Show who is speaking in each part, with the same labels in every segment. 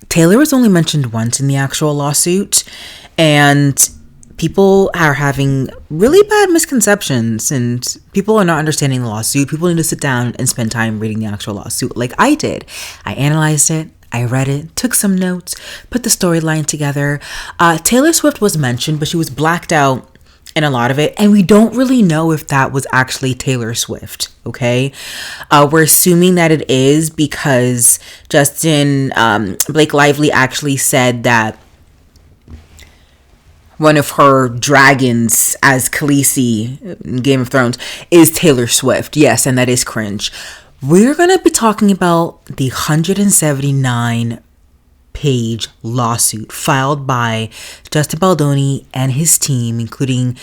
Speaker 1: Taylor was only mentioned once in the actual lawsuit, and people are having really bad misconceptions, and people are not understanding the lawsuit. People need to sit down and spend time reading the actual lawsuit like I did. I analyzed it. I read it, took some notes, put the storyline together. Taylor Swift was mentioned, but she was blacked out in a lot of it, and we don't really know if that was actually Taylor Swift. Okay, we're assuming that it is because Blake Lively actually said that one of her dragons as Khaleesi in Game of Thrones is Taylor Swift. Yes, and that is cringe. We're going to be talking about the 179 page lawsuit filed by Justin Baldoni and his team, including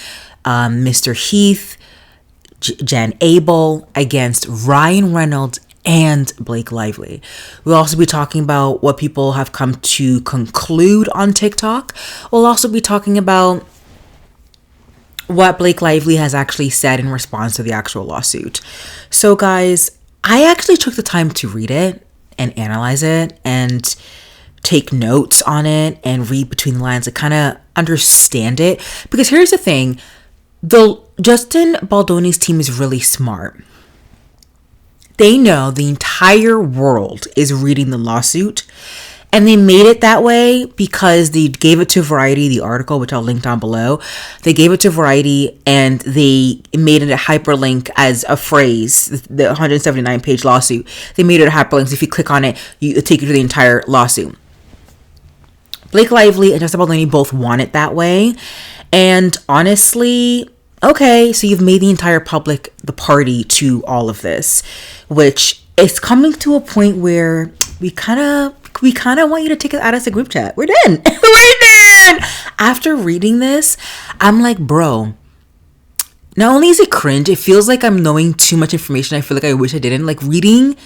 Speaker 1: Mr. Heath, Jen Abel, against Ryan Reynolds and Blake Lively. We'll also be talking about what people have come to conclude on TikTok. We'll also be talking about what Blake Lively has actually said in response to the actual lawsuit. So guys, I actually took the time to read it and analyze it and take notes on it and read between the lines to kind of understand it. Because here's the thing, Justin Baldoni's team is really smart. They know the entire world is reading the lawsuit, and they made it that way because they gave it to Variety, the article, which I'll link down below. They gave it to Variety and they made it a hyperlink as a phrase, the 179 page lawsuit. They made it a hyperlink. So if you click on it, it'll take you to the entire lawsuit. Blake Lively and Justin Baldoni both want it that way. And honestly, okay, so you've made the entire public the party to all of this, which is coming to a point where we kind of want you to take it out as a group chat. We're done. We're done. After reading this, I'm like, bro, not only is it cringe, it feels like I'm knowing too much information. I feel like I wish I didn't. Like reading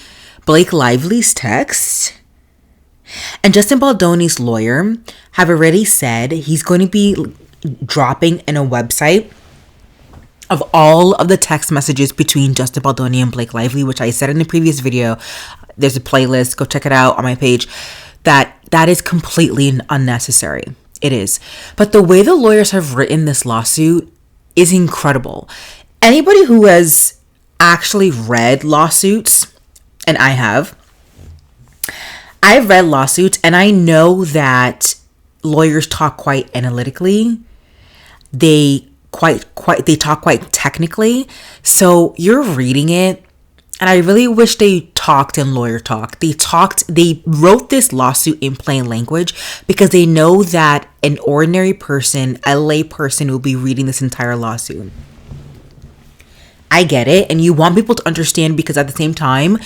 Speaker 1: Blake Lively's text. And Justin Baldoni's lawyer have already said he's going to be dropping in a website of all of the text messages between Justin Baldoni and Blake Lively, which I said in the previous video. There's a playlist. Go check it out on my page. That is completely unnecessary. It is. But the way the lawyers have written this lawsuit is incredible. Anybody who has actually read lawsuits, and I've read lawsuits, and I know that lawyers talk quite analytically. They talk quite technically. So you're reading it, and I really wish they talked in lawyer talk. They wrote this lawsuit in plain language because they know that an ordinary person, a lay person, will be reading this entire lawsuit. I get it, and you want people to understand because at the same time,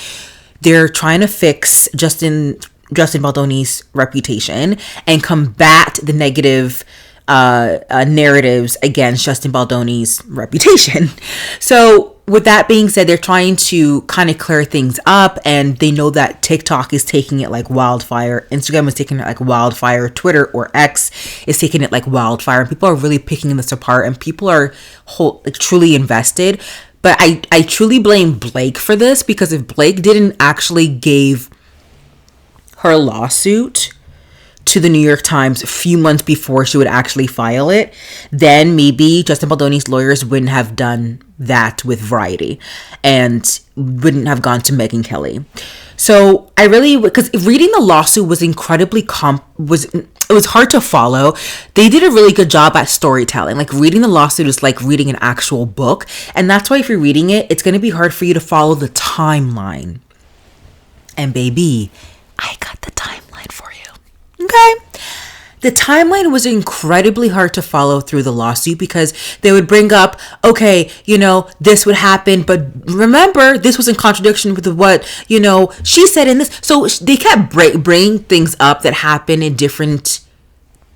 Speaker 1: they're trying to fix Justin Baldoni's reputation and combat the negative narratives against Justin Baldoni's reputation. So with that being said, they're trying to kind of clear things up, and they know that TikTok is taking it like wildfire. Instagram is taking it like wildfire. Twitter, or X, is taking it like wildfire. And people are really picking this apart, and people are truly invested. But I truly blame Blake for this, because if Blake didn't actually give her lawsuit to the New York Times a few months before she would actually file it, then maybe Justin Baldoni's lawyers wouldn't have done that with Variety and wouldn't have gone to Megyn Kelly. So because reading the lawsuit was incredibly it was hard to follow. They did a really good job at storytelling. Like reading the lawsuit is like reading an actual book, and that's why if you're reading it, it's going to be hard for you to follow the timeline. And baby, I got the timeline for you. Okay? The timeline was incredibly hard to follow through the lawsuit because they would bring up, okay, this would happen, but remember, this was in contradiction with what, she said in this. So they kept bringing things up that happened in different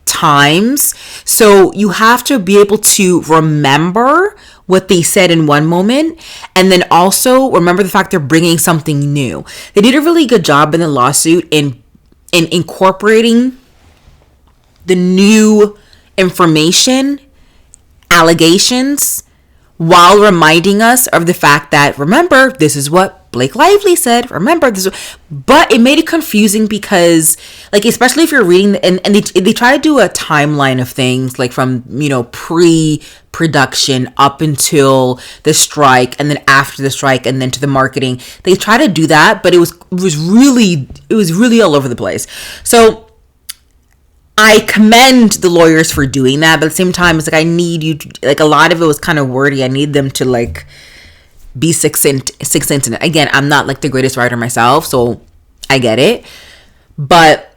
Speaker 1: times. So you have to be able to remember what they said in one moment, and then also remember the fact they're bringing something new. They did a really good job in the lawsuit in incorporating the new information, allegations, while reminding us of the fact that, remember, this is what Blake Lively said, remember this, but it made it confusing because, like, especially if you're reading, and they try to do a timeline of things, like from, pre-production up until the strike, and then after the strike, and then to the marketing. They try to do that, but it was really all over the place. So I commend the lawyers for doing that, but at the same time, it's like, I need you to, like, a lot of it was kind of wordy. I need them to, like, be succinct in it. Again, I'm not, like, the greatest writer myself, so I get it, but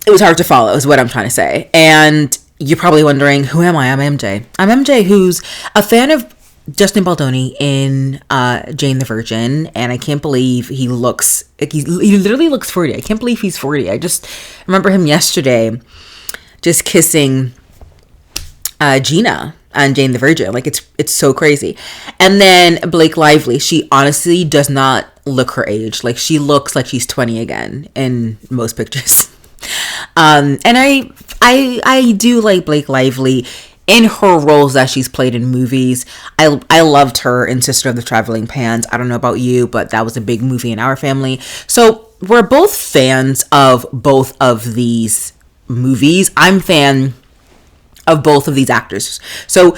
Speaker 1: it was hard to follow is what I'm trying to say. And you're probably wondering, who am I? I'm MJ. I'm MJ, who's a fan of Justin Baldoni in Jane the Virgin, and I can't believe he looks like he literally looks 40. I can't believe he's 40. I just remember him yesterday just kissing Gina on Jane the Virgin. Like, it's so crazy. And then Blake Lively, she honestly does not look her age. Like, she looks like she's 20 again in most pictures. And I do like Blake Lively in her roles that she's played in movies. I loved her in Sister of the Traveling Pants. I don't know about you, but that was a big movie in our family. So we're both fans of both of these movies. I'm fan of both of these actors. So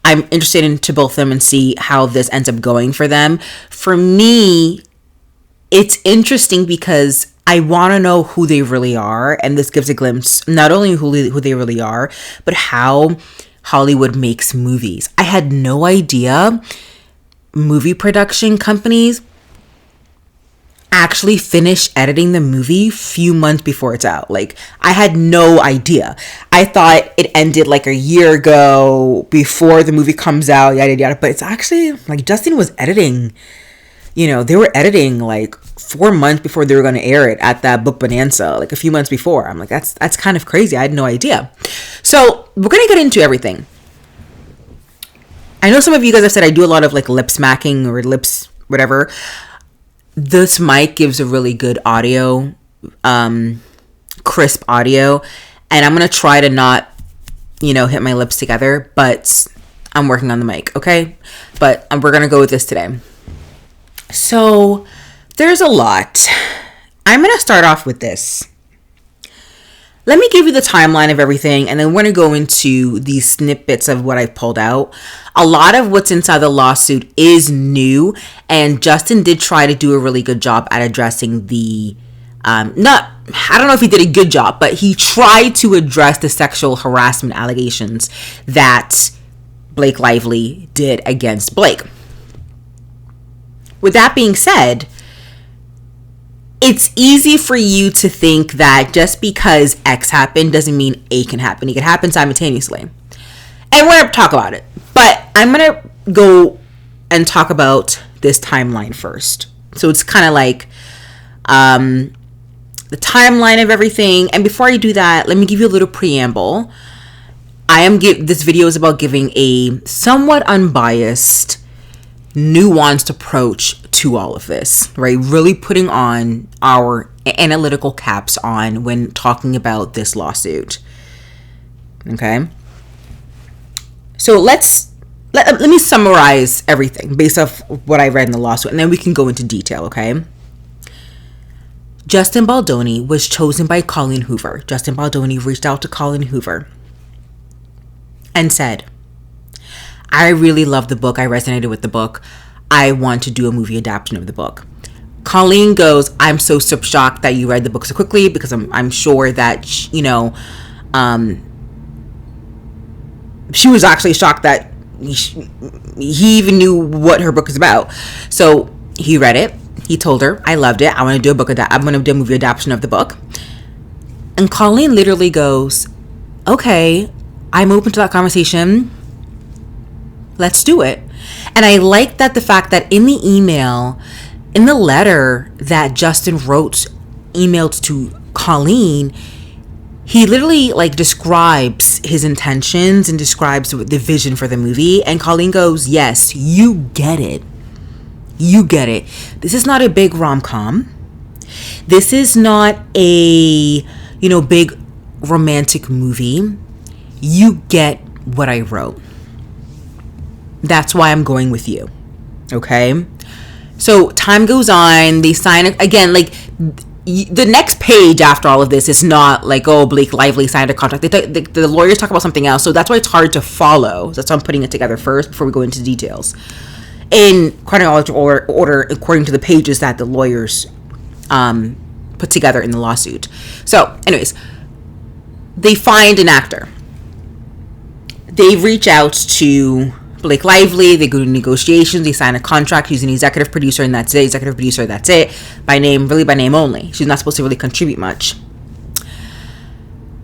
Speaker 1: I'm interested into both of them and see how this ends up going for them. For me, it's interesting because I want to know who they really are, and this gives a glimpse not only who they really are, but how Hollywood makes movies. I had no idea movie production companies actually finish editing the movie few months before it's out. Like, I had no idea. I thought it ended like a year ago before the movie comes out, yada yada. But it's actually like Justin was editing. They were editing like 4 months before they were going to air it at that Book Bonanza, like a few months before. I'm like, that's kind of crazy. I had no idea. So we're going to get into everything. I know some of you guys have said I do a lot of like lip smacking or lips, whatever. This mic gives a really good audio, crisp audio. And I'm going to try to not, hit my lips together, but I'm working on the mic. Okay. But we're going to go with this today. So there's a lot. I'm going to start off with this. Let me give you the timeline of everything, and then we're going to go into these snippets of what I've pulled out. A lot of what's inside the lawsuit is new, and Justin did try to do a really good job at addressing the, I don't know if he did a good job, but he tried to address the sexual harassment allegations that Blake Lively did against Blake. With that being said, it's easy for you to think that just because X happened doesn't mean A can happen. It can happen simultaneously. And we're going to talk about it. But I'm going to go and talk about this timeline first. So it's kind of like the timeline of everything. And before I do that, let me give you a little preamble. This video is about giving a somewhat unbiased, nuanced approach to all of this, right? Really putting on our analytical caps on when talking about this lawsuit. Okay. So let me summarize everything based off what I read in the lawsuit, and then we can go into detail, okay? Justin Baldoni was chosen by Colleen Hoover. Justin Baldoni reached out to Colleen Hoover and said, I really love the book. I resonated with the book. I want to do a movie adaptation of the book. Colleen goes, I'm so shocked that you read the book so quickly, because I'm sure that, she was actually shocked that he even knew what her book is about. So he read it. He told her, I loved it. I want to do I'm going to do a movie adaptation of the book. And Colleen literally goes, okay, I'm open to that conversation. Let's do it. And I like that the fact that in the letter that Justin emailed to Colleen, he literally like describes his intentions and describes the vision for the movie. And Colleen goes, yes, you get it. You get it. This is not a big rom-com. This is not a, big romantic movie. You get what I wrote. That's why I'm going with you. Okay? So time goes on. They sign again. Like the next page after all of this is not like, oh, Blake Lively signed a contract. The lawyers talk about something else. So that's why it's hard to follow. That's why I'm putting it together first before we go into details. In chronological order according to the pages that the lawyers put together in the lawsuit. So, anyways, they find an actor. They reach out to Blake Lively. They go to negotiations. They sign a contract. He's an executive producer, and that's it. Executive producer, that's it. By name, really by name only. She's not supposed to really contribute much.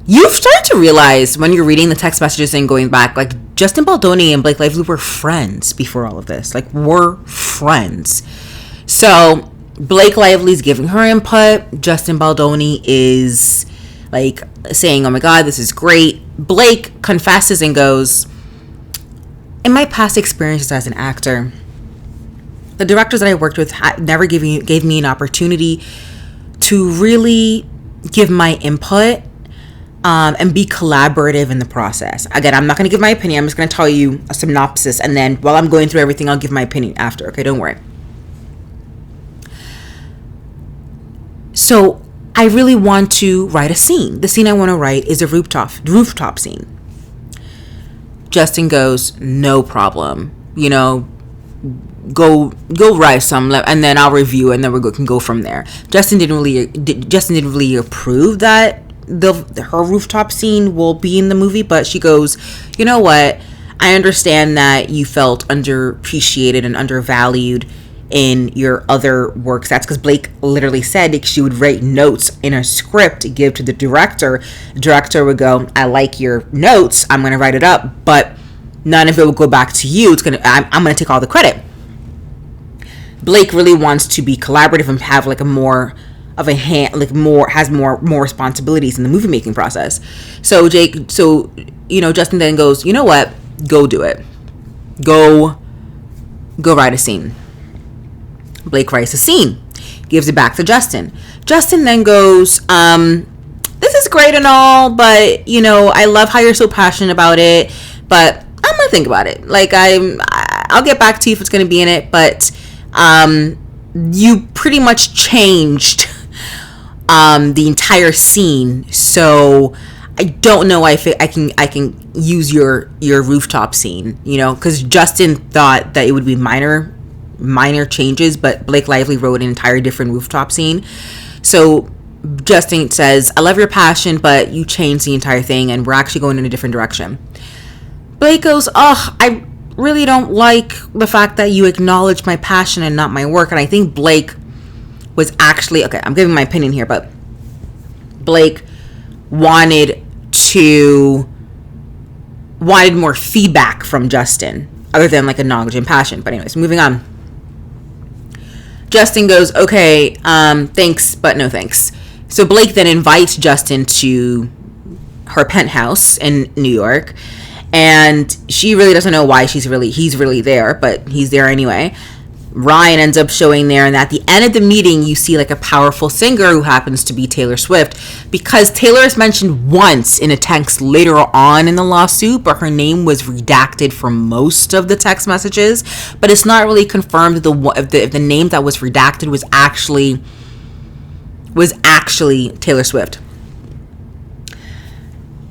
Speaker 1: You've started to realize when you're reading the text messages and going back, like Justin Baldoni and Blake Lively were friends before all of this. Like, were friends. So Blake Lively's giving her input. Justin Baldoni is like saying, oh my God, this is great. Blake confesses and goes, in my past experiences as an actor, the directors that I worked with never gave me an opportunity to really give my input and be collaborative in the process. Again, I'm not going to give my opinion. I'm just going to tell you a synopsis, and then while I'm going through everything, I'll give my opinion after. Okay, don't worry. So I really want to write a scene. The scene I want to write is a rooftop scene. Justin goes, no problem. You know, go write some, and then I'll review, and then we can go from there. Justin didn't really approve that her rooftop scene will be in the movie, but she goes, you know what? I understand that you felt underappreciated and undervalued in your other works. That's because Blake literally said she would write notes in a script to give to the director. The director would go, I like your notes, I'm going to write it up, but none of it will go back to you. I'm going to take all the credit. Blake really wants to be collaborative and have like a more of a hand, like more responsibilities in the movie making process. So Justin then goes, you know what? Go do it. Go write a scene. Blake writes a scene, gives it back to Justin. Justin then goes, this is great and all, but I love how you're so passionate about it, but I'm gonna think about it. Like I'll get back to you if it's gonna be in it, but you pretty much changed the entire scene, so I don't know if I can use your rooftop scene, because Justin thought that it would be minor changes, but Blake Lively wrote an entire different rooftop scene. So Justin says, I love your passion, but you changed the entire thing, and we're actually going in a different direction. Blake goes, I really don't like the fact that you acknowledge my passion and not my work. And I think Blake was actually, okay, I'm giving my opinion here, but Blake wanted more feedback from Justin other than like acknowledging passion. But anyways, moving on. Justin goes, okay, thanks, but no thanks. So Blake then invites Justin to her penthouse in New York, and she really doesn't know why he's really there, but he's there anyway. Ryan ends up showing there, and at the end of the meeting, you see like a powerful singer who happens to be Taylor Swift, because Taylor is mentioned once in a text later on in the lawsuit, but her name was redacted for most of the text messages. But it's not really confirmed if the name that was redacted was actually Taylor Swift.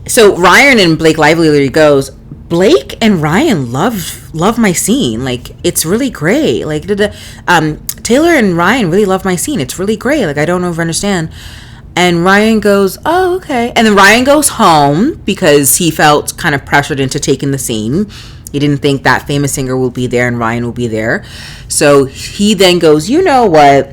Speaker 1: So Ryan and Blake Lively literally goes, Blake and Ryan love my scene. Like, it's really great. Like, Taylor and Ryan really love my scene. It's really great. Like, I don't understand. And Ryan goes, oh, okay. And then Ryan goes home because he felt kind of pressured into taking the scene. He didn't think that famous singer will be there and Ryan will be there. So he then goes, you know what?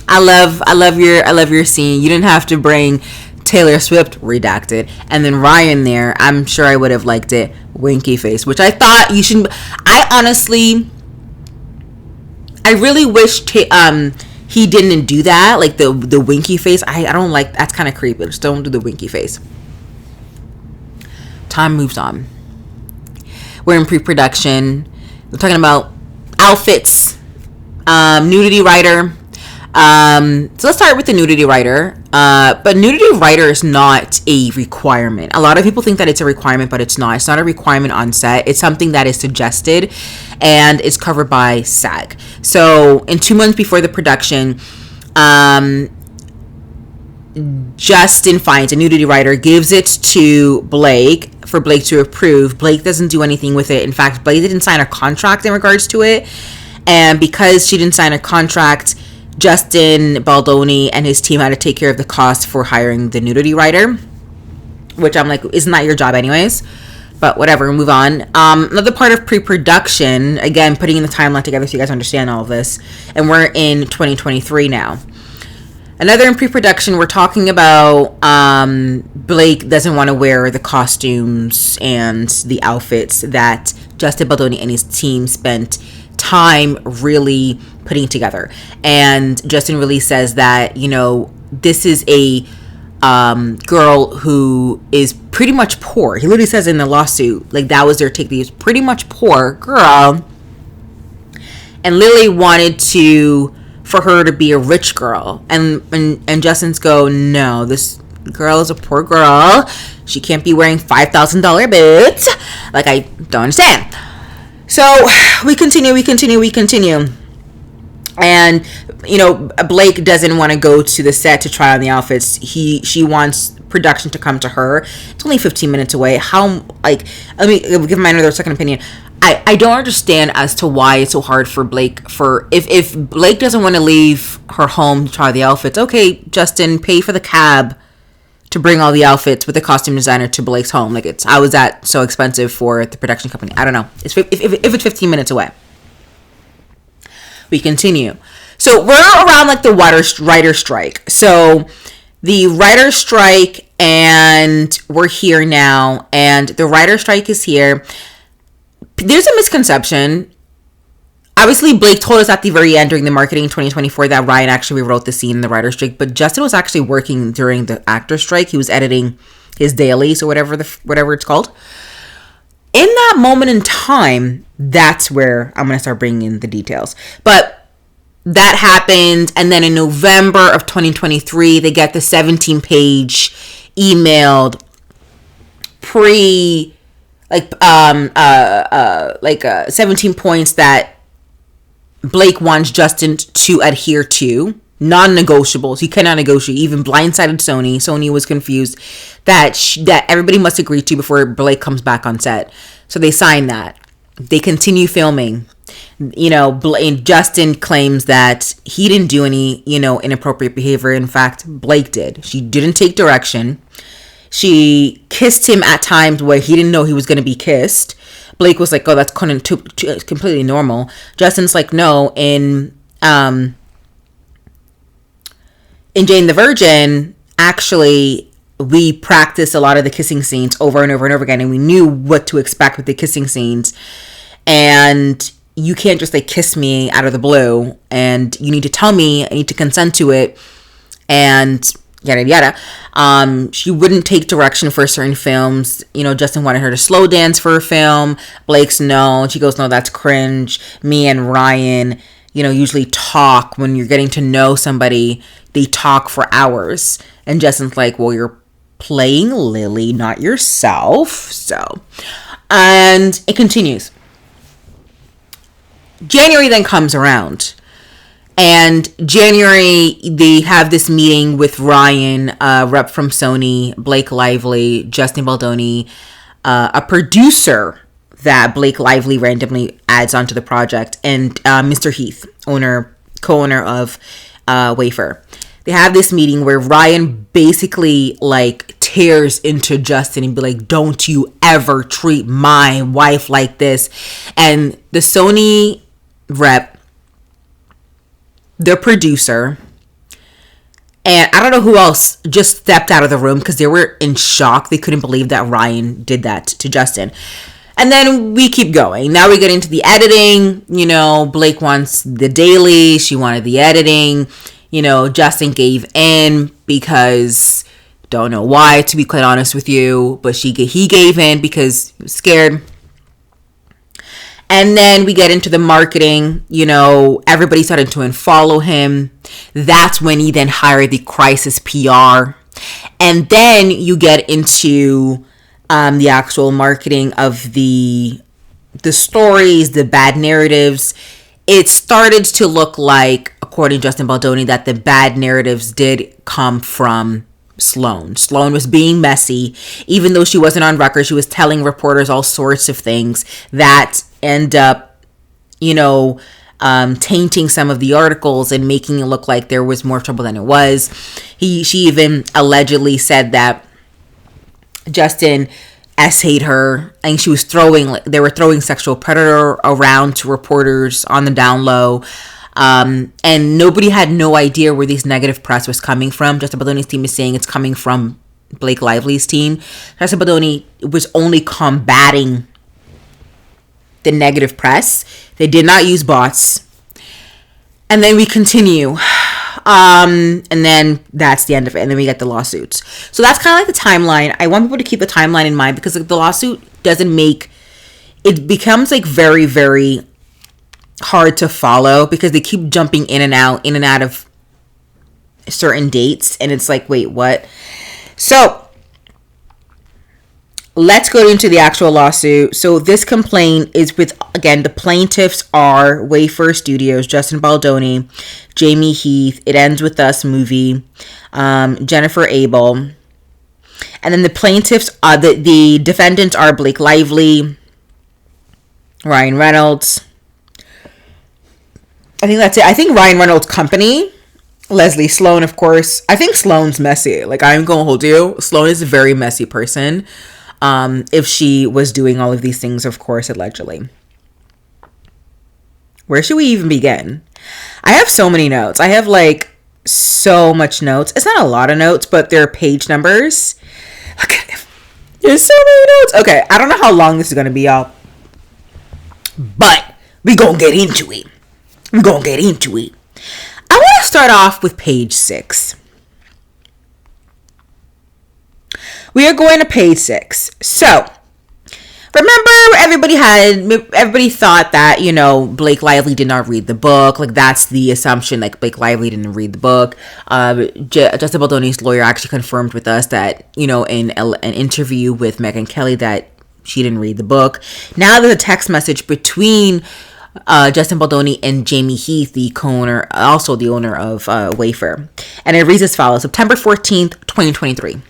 Speaker 1: I love your scene. You didn't have to bring Taylor Swift, redacted, and then Ryan there. I'm sure I would have liked it, winky face, which I thought you shouldn't. I really wish he didn't do that, like the winky face. I don't like, that's kind of creepy. Just don't do the winky face. Time moves on. We're in pre-production. We're talking about outfits, nudity writer. So let's start with the nudity writer. But nudity writer is not a requirement. A lot of people think that it's a requirement, but it's not. It's not a requirement on set. It's something that is suggested, and it's covered by SAG. So in 2 months before the production, Justin finds a nudity writer, gives it to Blake for Blake to approve. Blake doesn't do anything with it. In fact, Blake didn't sign a contract in regards to it. And because she didn't sign a contract, Justin Baldoni and his team had to take care of the cost for hiring the nudity writer, which I'm like, isn't that your job anyways? But whatever, we'll move on. Another part of pre-production, again, putting the timeline together so you guys understand all of this. And we're in 2023 now. Another in pre-production, we're talking about Blake doesn't want to wear the costumes and the outfits that Justin Baldoni and his team spent time really putting together. And Justin really says that, this is a girl who is pretty much poor. He literally says in the lawsuit, like, that was their take. He was pretty much poor girl. And Lily wanted for her to be a rich girl, and Justin's go, no, this girl is a poor girl. She can't be wearing $5,000 boots. Like, I don't understand. So we continue, and Blake doesn't want to go to the set to try on the outfits. She wants production to come to her. It's only 15 minutes away. Let me give my another second opinion. I don't understand as to why it's so hard for Blake. If Blake doesn't want to leave her home to try the outfits, okay, Justin, pay for the cab to bring all the outfits with the costume designer to Blake's home. Like, how is that so expensive for the production company? I don't know. If it's 15 minutes away. We continue. So we're around like the writer strike. So the writer strike, and we're here now, and the writer strike is here. There's a misconception. Obviously, Blake told us at the very end during the marketing 2024 that Ryan actually rewrote the scene in the writer's strike, but Justin was actually working during the actor's strike. He was editing his dailies or whatever it's called. In that moment in time, that's where I'm going to start bringing in the details. But that happened, and then in November of 2023, they get the 17-page emailed 17 points that Blake wants Justin to adhere to, non-negotiables. He cannot negotiate. Even blindsided Sony. Sony was confused that everybody must agree to before Blake comes back on set. So they sign that. They continue filming. Justin claims that he didn't do any, inappropriate behavior. In fact, Blake did. She didn't take direction. She kissed him at times where he didn't know he was going to be kissed. Blake was like, oh, that's completely normal. Justin's like, no. In Jane the Virgin, actually, we practiced a lot of the kissing scenes over and over and over again, and we knew what to expect with the kissing scenes. And you can't just kiss me out of the blue, and you need to tell me, I need to consent to it, and yada yada. She wouldn't take direction for certain films. Justin wanted her to slow dance for a film. Blake's no. She goes, no, that's cringe. Me and Ryan, usually talk when you're getting to know somebody. They talk for hours. And Justin's like, well, you're playing Lily, not yourself. So, and it continues. January then comes around. And January, they have this meeting with Ryan, rep from Sony, Blake Lively, Justin Baldoni, a producer that Blake Lively randomly adds onto the project, and Mr. Heath, co-owner of Wafer. They have this meeting where Ryan basically tears into Justin and be like, don't you ever treat my wife like this. And the Sony rep, their producer, and I don't know who else, just stepped out of the room because they were in shock. They couldn't believe that Ryan did that to Justin. And then we keep going. Now we get into the editing. Blake wants the daily. She wanted the editing. Justin gave in because, don't know why, to be quite honest with you, but he gave in because he was scared. And then we get into the marketing, everybody started to follow him. That's when he then hired the crisis PR. And then you get into the actual marketing of the stories, the bad narratives. It started to look like, according to Justin Baldoni, that the bad narratives did come from Sloane. Sloane was being messy. Even though she wasn't on record, she was telling reporters all sorts of things that end up, tainting some of the articles and making it look like there was more trouble than it was. She even allegedly said that Justin essayed her, and they were throwing sexual predator around to reporters on the down low. And nobody had no idea where this negative press was coming from. Justin Baldoni's team is saying it's coming from Blake Lively's team. Justin Baldoni was only combating the negative press. They did not use bots. And then we continue. And then that's the end of it. And then we get the lawsuits. So that's kind of like the timeline. I want people to keep the timeline in mind because the lawsuit it becomes like very, very hard to follow because they keep jumping in and out of certain dates. And it's like, wait, what? So let's go into the actual lawsuit. So this complaint is with, again, the plaintiffs are Wayfair Studios, Justin Baldoni, Jamie Heath, It Ends With Us movie, Jennifer Abel. And then the plaintiffs, the defendants are Blake Lively, Ryan Reynolds. I think that's it. I think Ryan Reynolds' company, Leslie Sloane, of course. I think Sloane's messy. Like, I'm going to hold you. Sloane is a very messy person. If she was doing all of these things, of course, allegedly. Where should we even begin? I have so many notes. I have like so much notes. It's not a lot of notes, but they're page numbers. Look at it. There's so many notes. Okay, I don't know how long this is going to be, y'all. But we going to get into it. I want to start off with page 6. We are going to page 6. So, remember everybody thought that, Blake Lively did not read the book. Like, that's the assumption, like, Blake Lively didn't read the book. Justin Baldoni's lawyer actually confirmed with us that, in an interview with Megyn Kelly that she didn't read the book. Now there's a text message between Justin Baldoni and Jamie Heath, the co-owner, also the owner of Wayfair. And it reads as follows: September 14th, 2023.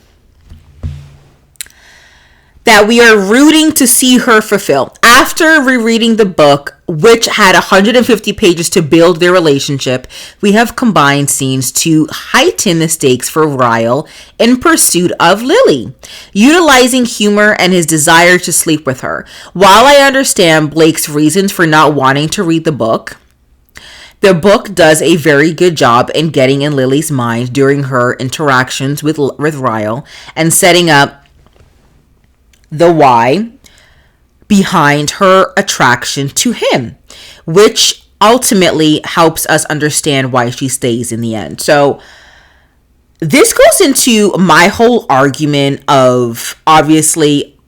Speaker 1: That we are rooting to see her fulfill. After rereading the book, which had 150 pages to build their relationship, we have combined scenes to heighten the stakes for Ryle in pursuit of Lily, utilizing humor and his desire to sleep with her. While I understand Blake's reasons for not wanting to read the book does a very good job in getting in Lily's mind during her interactions with Ryle and setting up the why behind her attraction to him, which ultimately helps us understand why she stays in the end. So this goes into my whole argument of, obviously,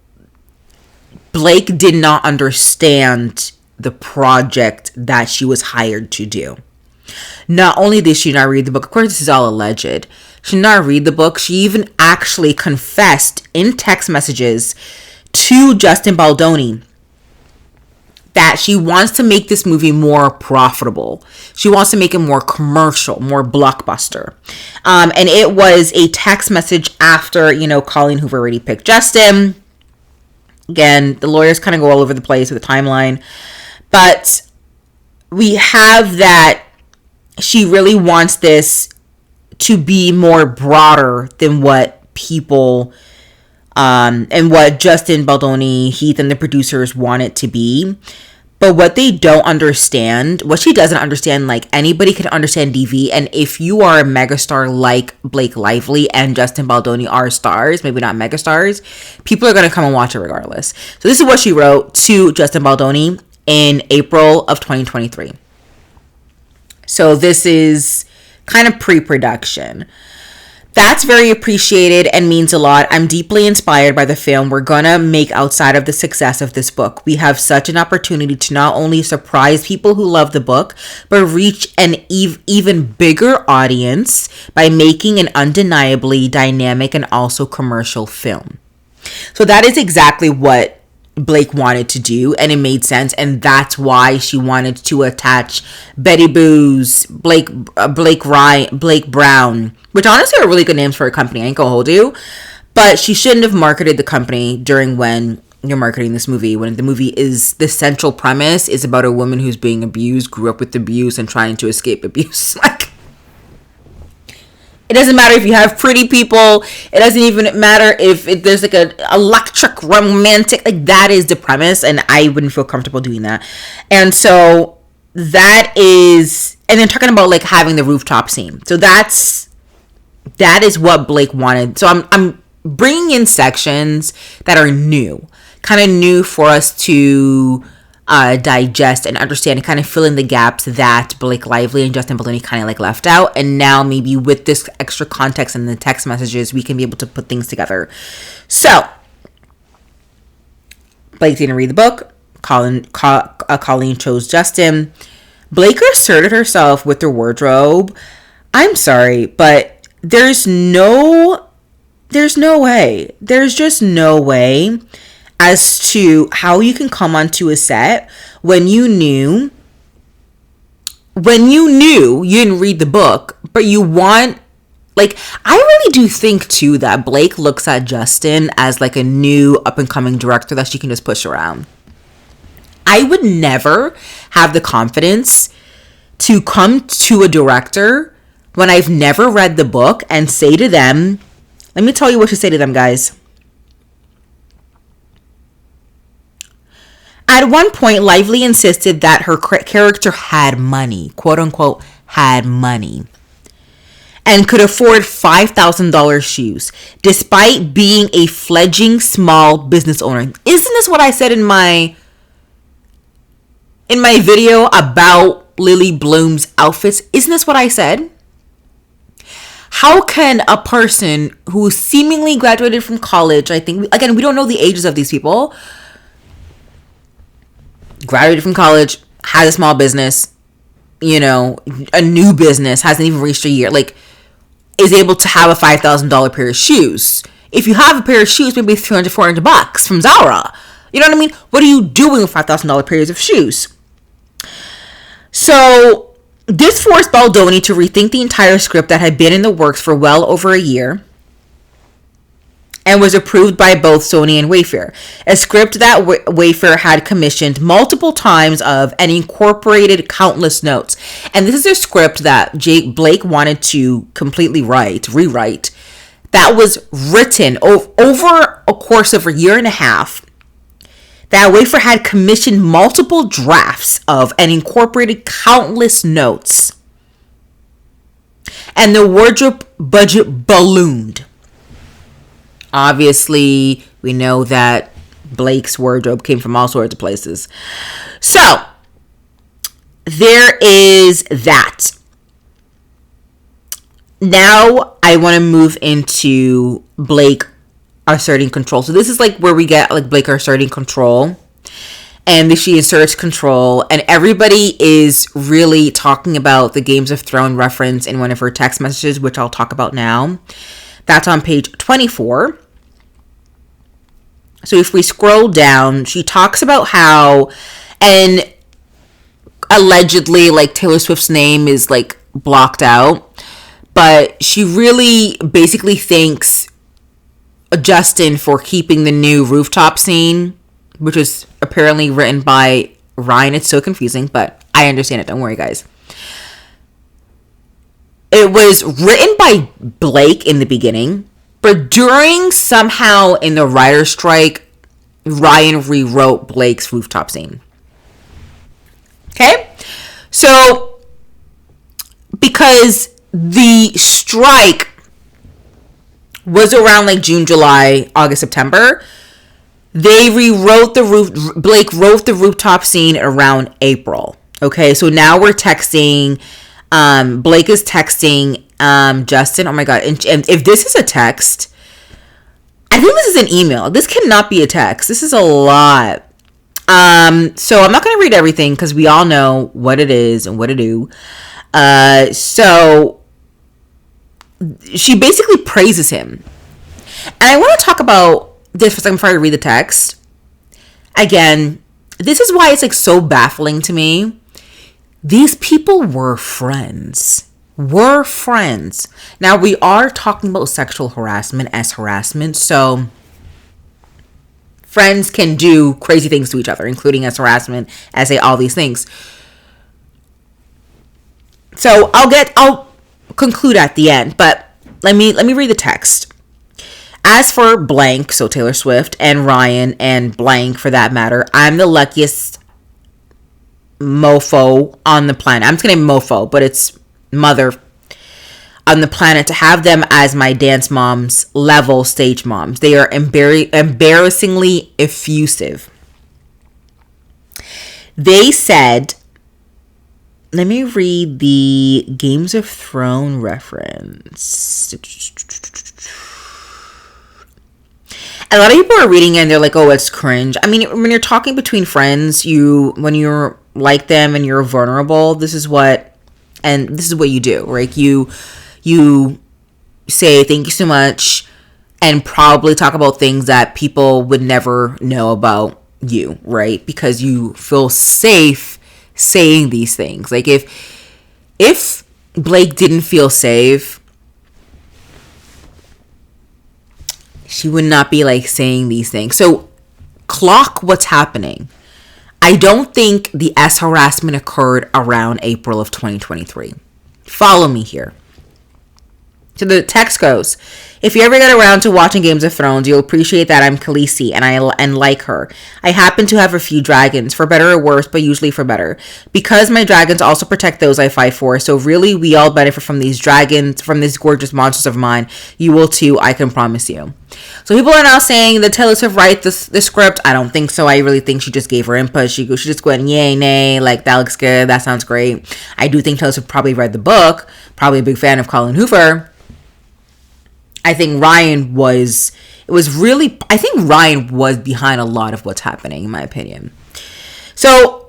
Speaker 1: Blake did not understand the project that she was hired to do. Not only did she not read the book, of course this is all alleged, she did not read the book, she even actually confessed in text messages to Justin Baldoni that she wants to make this movie more profitable. She wants to make it more commercial, more blockbuster. And it was a text message after, Colleen Hoover already picked Justin. Again, the lawyers kind of go all over the place with the timeline. But we have that she really wants this to be more broader than what people and what Justin Baldoni, Heath, and the producers want it to be. But what they don't understand, what she doesn't understand, like, anybody can understand DV, and if you are a megastar like Blake Lively and Justin Baldoni are stars, maybe not megastars, people are going to come and watch it regardless. So this is what she wrote to Justin Baldoni in April of 2023. So this is kind of pre-production. That's very appreciated and means a lot. I'm deeply inspired by the film we're gonna make outside of the success of this book. We have such an opportunity to not only surprise people who love the book, but reach an even bigger audience by making an undeniably dynamic and also commercial film. So that is exactly what Blake wanted to do, and it made sense, and that's why she wanted to attach Betty Boo's, Blake Brown, which honestly are really good names for a company. I ain't gonna hold you, but she shouldn't have marketed the company during when you're marketing this movie, when the movie is, the central premise is about a woman who's being abused, grew up with abuse, and trying to escape abuse. Like, it doesn't matter if you have pretty people. It doesn't even matter if there's like a electric romantic, like that is the premise, and I wouldn't feel comfortable doing that. And so that is, and then talking about like having the rooftop scene. So that is what Blake wanted. So I'm bringing in sections that are new, kind of new for us to digest and understand, and kind of fill in the gaps that Blake Lively and Justin Baldoni kind of like left out. And now maybe with this extra context and the text messages, we can be able to put things together. So Blake didn't read the book. Colleen chose Justin. Blake asserted herself with her wardrobe. I'm sorry, but there's no way. There's just no way as to how you can come onto a set when you knew you didn't read the book, but you want, like, I really do think too that Blake looks at Justin as like a new up and coming director that she can just push around. I would never have the confidence to come to a director when I've never read the book and say to them, let me tell you what to say to them, guys. At one point, Lively insisted that her character had money, quote unquote, had money, and could afford $5,000 shoes, despite being a fledgling small business owner. Isn't this what I said in my video about Lily Bloom's outfits? Isn't this what I said? How can a person who seemingly graduated from college, I think, again, we don't know the ages of these people, graduated from college, has a small business, you know, a new business, hasn't even reached a year, like, is able to have a $5,000 pair of shoes? If you have a pair of shoes, maybe $300, $400 from Zara. You know what I mean? What are you doing with $5,000 pairs of shoes? So this forced Baldoni to rethink the entire script that had been in the works for well over a year and was approved by both Sony and Wayfair. A script that Wayfair had commissioned multiple times of and incorporated countless notes. And this is a script that Blake wanted to completely rewrite. That was written over a course of a year and a half. That Wayfair had commissioned multiple drafts of and incorporated countless notes. And the wardrobe budget ballooned. Obviously, we know that Blake's wardrobe came from all sorts of places. So, there is that. Now, I want to move into Blake asserting control. So, this is like where we get like Blake asserting control. And she asserts control. And everybody is really talking about the Games of Thrones reference in one of her text messages, which I'll talk about now. That's on page 24. So if we scroll down, she talks about how, and allegedly, like, Taylor Swift's name is, like, blocked out. But she really basically thanks Justin for keeping the new rooftop scene, which was apparently written by Ryan. It's so confusing, but I understand it. Don't worry, guys. It was written by Blake in the beginning, but during somehow in the writer's strike, Ryan rewrote Blake's rooftop scene. Okay? So, because the strike was around like June, July, August, September, they rewrote Blake wrote the rooftop scene around April. Okay? So now we're texting, Blake is texting Justin, oh my God. And if this is a text, I think this is an email. This cannot be a text. This is a lot. So I'm not going to read everything because we all know what it is and what to do. So she basically praises him. And I want to talk about this for a second before I read the text. Again, this is why it's like so baffling to me. These people were friends. Now, we are talking about sexual harassment as harassment, so friends can do crazy things to each other, including as harassment, as all these things. So I'll conclude at the end, but let me read the text. As for blank, so Taylor Swift and Ryan and blank for that matter, I'm the luckiest mofo on the planet. I'm just gonna name mofo, but it's mother on the planet to have them as my dance moms level stage moms. They are embarrassingly effusive. They said, let me read the Games of Thrones reference. A lot of people are reading it and they're like, oh, it's cringe. I mean, when you're talking between friends, when you're like them and you're vulnerable, this is what you do, right? You say thank you so much and probably talk about things that people would never know about you, right? Because you feel safe saying these things. Like if Blake didn't feel safe, she would not be like saying these things. So clock what's happening. I don't think the S harassment occurred around April of 2023. Follow me here. So the text goes, if you ever get around to watching Games of Thrones, you'll appreciate that I'm Khaleesi and like her. I happen to have a few dragons, for better or worse, but usually for better. Because my dragons also protect those I fight for, so really we all benefit from these dragons, from these gorgeous monsters of mine. You will too, I can promise you. So people are now saying that Taylor Swift write the script. I don't think so. I really think she just gave her input. She just went, yay, nay, like that looks good, that sounds great. I do think Taylor Swift probably read the book, probably a big fan of Colin Hoover. I think Ryan was behind a lot of what's happening, in my opinion. So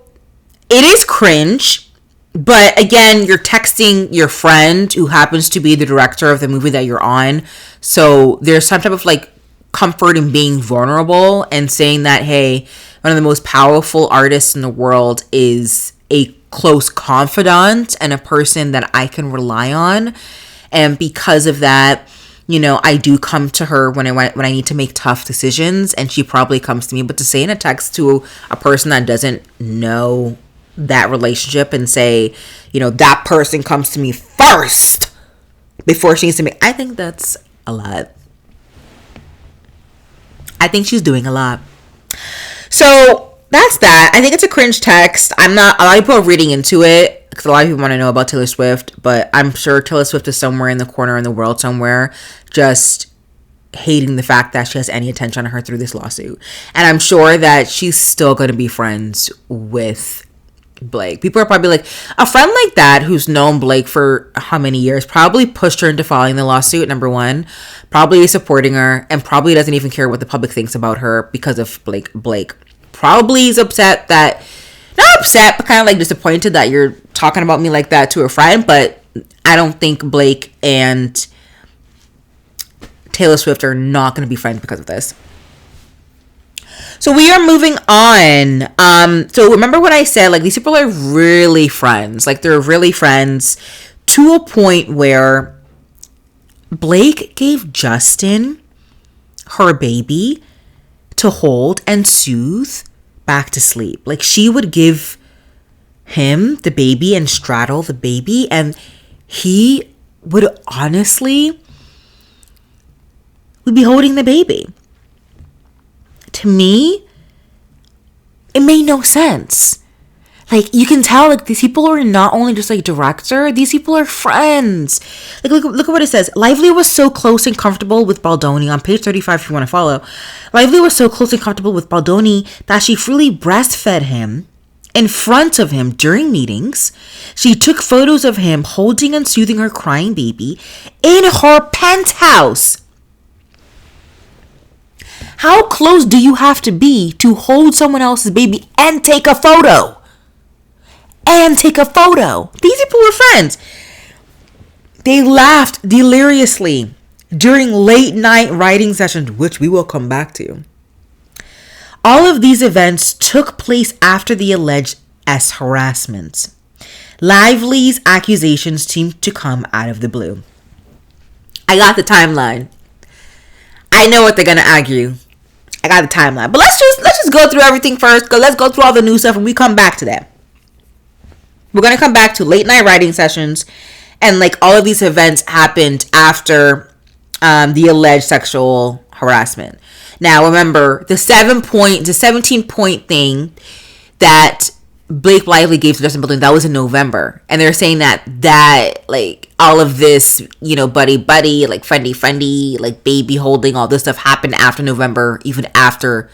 Speaker 1: it is cringe, but again, you're texting your friend who happens to be the director of the movie that you're on. So there's some type of like comfort in being vulnerable and saying that, hey, one of the most powerful artists in the world is a close confidant and a person that I can rely on. And because of that, you know, I do come to her when I need to make tough decisions, and she probably comes to me. But to say in a text to a person that doesn't know that relationship and say, you know, that person comes to me first before she needs to make, I think that's a lot. I think she's doing a lot. So that's that. I think it's a cringe text. A lot of people are reading into it because a lot of people want to know about Taylor Swift, but I'm sure Taylor Swift is somewhere in the corner in the world somewhere just hating the fact that she has any attention on her through this lawsuit. And I'm sure that she's still going to be friends with Blake. People are probably like, a friend like that who's known Blake for how many years probably pushed her into filing the lawsuit, number one, probably is supporting her, and probably doesn't even care what the public thinks about her because of Blake probably is upset that, not upset, but kind of like disappointed that you're talking about me like that to a friend. But I don't think Blake and Taylor Swift are not going to be friends because of this. So we are moving on. So remember what I said, like these people are really friends. Like they're really friends to a point where Blake gave Justin her baby to hold and soothe back to sleep. Like she would give him the baby and straddle the baby, and he would be holding the baby. To me, it made no sense. Like you can tell, like these people are not only just like director, these people are friends. Like look at what it says. Lively was so close and comfortable with Baldoni on page 35 if you want to follow. Lively was so close and comfortable with Baldoni that she freely breastfed him in front of him during meetings. She took photos of him holding and soothing her crying baby in her penthouse. How close do you have to be to hold someone else's baby and take a photo? These people were friends. They laughed deliriously during late night writing sessions, which we will come back to. All of these events took place after the alleged harassment. Lively's accusations seemed to come out of the blue. I got the timeline. I know what they're gonna argue. I got the timeline, but let's just go through everything first. Let's go through all the new stuff, and we come back to that. We're gonna come back to late night writing sessions, and like all of these events happened after the alleged sexual harassment. Now, remember the 17-point thing that Blake Lively gave to Justin Baldoni, that was in November, and they're saying that like all of this, buddy, like friendly, like baby holding, all this stuff happened after November, even after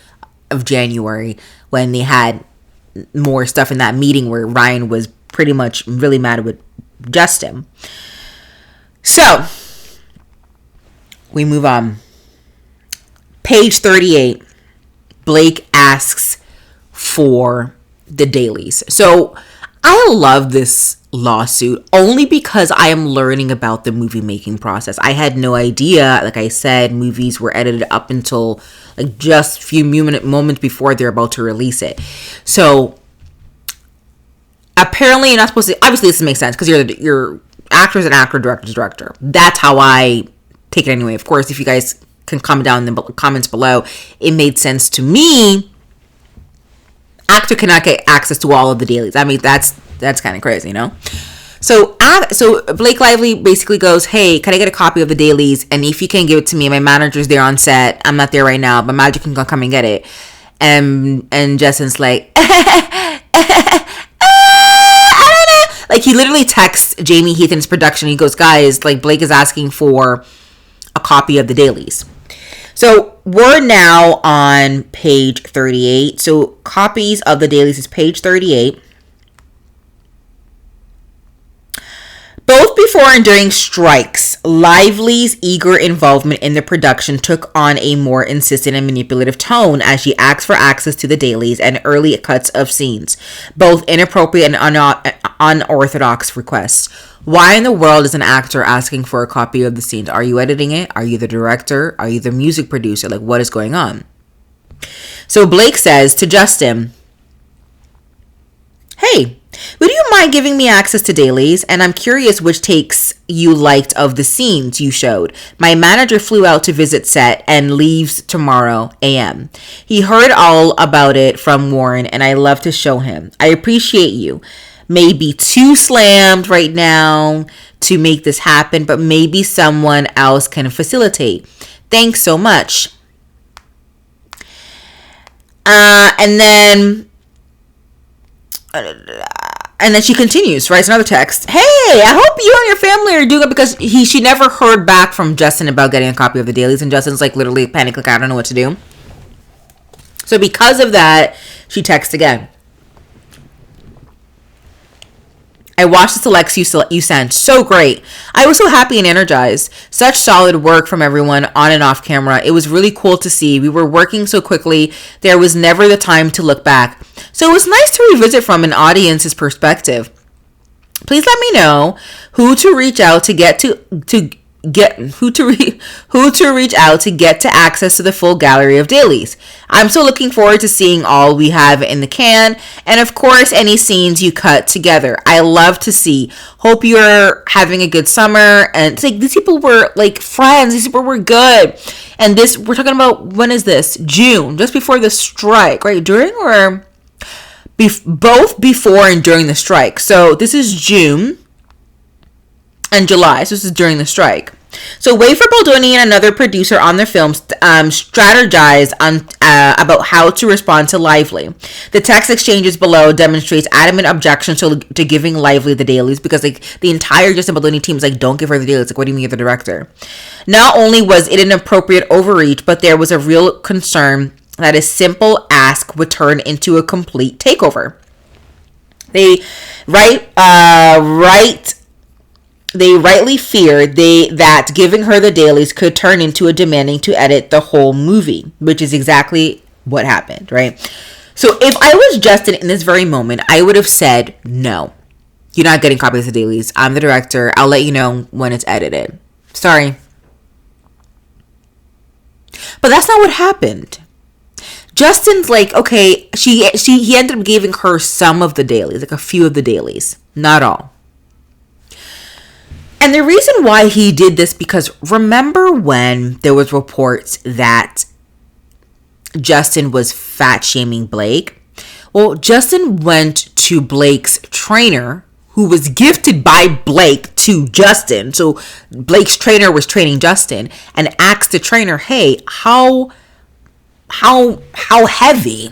Speaker 1: of January, when they had more stuff in that meeting where Ryan was pretty much really mad with Justin. So we move on. Page 38, Blake asks for the dailies. So I love this lawsuit only because I am learning about the movie making process. I had no idea. Like I said, movies were edited up until like just a few moments before they're about to release it. So apparently you're not supposed to, obviously this makes sense because you're actor's an actor, director's director. That's how I take it anyway. Of course, if you guys can comment down in the comments below, it made sense to me. Actor cannot get access to all of the dailies. I mean, that's kind of crazy, So Blake Lively basically goes, hey, can I get a copy of the dailies? And if you can give it to me, my manager's there on set. I'm not there right now, but manager can come and get it. And Justin's like, I don't know. Like, he literally texts Jamie Heaton's production. He goes, guys, like, Blake is asking for a copy of the dailies. So we're now on page 38. So copies of the dailies is page 38. Both before and during strikes, Lively's eager involvement in the production took on a more insistent and manipulative tone as she asked for access to the dailies and early cuts of scenes, both inappropriate and unorthodox requests. Why in the world is an actor asking for a copy of the scenes? Are you editing it? Are you the director? Are you the music producer? Like, what is going on? So Blake says to Justin, hey, would you mind giving me access to dailies? And I'm curious which takes you liked of the scenes you showed. My manager flew out to visit set and leaves tomorrow a.m. He heard all about it from Warren, and I love to show him. I appreciate you. May be too slammed right now to make this happen, but maybe someone else can facilitate. Thanks so much. And then she continues, writes another text. Hey, I hope you and your family are doing it, because she never heard back from Justin about getting a copy of the dailies, and Justin's like literally panicked, like I don't know what to do. So because of that, she texts again. I watched the selects you sent. So great. I was so happy and energized. Such solid work from everyone on and off camera. It was really cool to see. We were working so quickly. There was never the time to look back. So it was nice to revisit from an audience's perspective. Please let me know who to reach out to get access to the full gallery of dailies. I'm so looking forward to seeing all we have in the can, and of course any scenes you cut together. I love to see. Hope you're having a good summer. And it's like, these people were like friends. These people were good. And this, we're talking about, when is this? June, just before the strike, right? During or both before and during the strike. So this is June and July. So this is during the strike. So Wafer Baldoni and another producer on their film strategized on about how to respond to Lively. The text exchanges below demonstrates adamant objections to giving Lively the dailies, because like the entire Justin Baldoni team is like, don't give her the dailies. Like, what do you mean you're the director? Not only was it an appropriate overreach, but there was a real concern that a simple ask would turn into a complete takeover. They they rightly feared that giving her the dailies could turn into a demanding to edit the whole movie, which is exactly what happened, right? So if I was Justin in this very moment, I would have said, no, you're not getting copies of the dailies. I'm the director. I'll let you know when it's edited. Sorry. But that's not what happened. Justin's like, okay, he ended up giving her some of the dailies, like a few of the dailies, not all. And the reason why he did this, because remember when there was reports that Justin was fat shaming Blake? Well, Justin went to Blake's trainer, who was gifted by Blake to Justin. So Blake's trainer was training Justin, and asked the trainer, hey, how heavy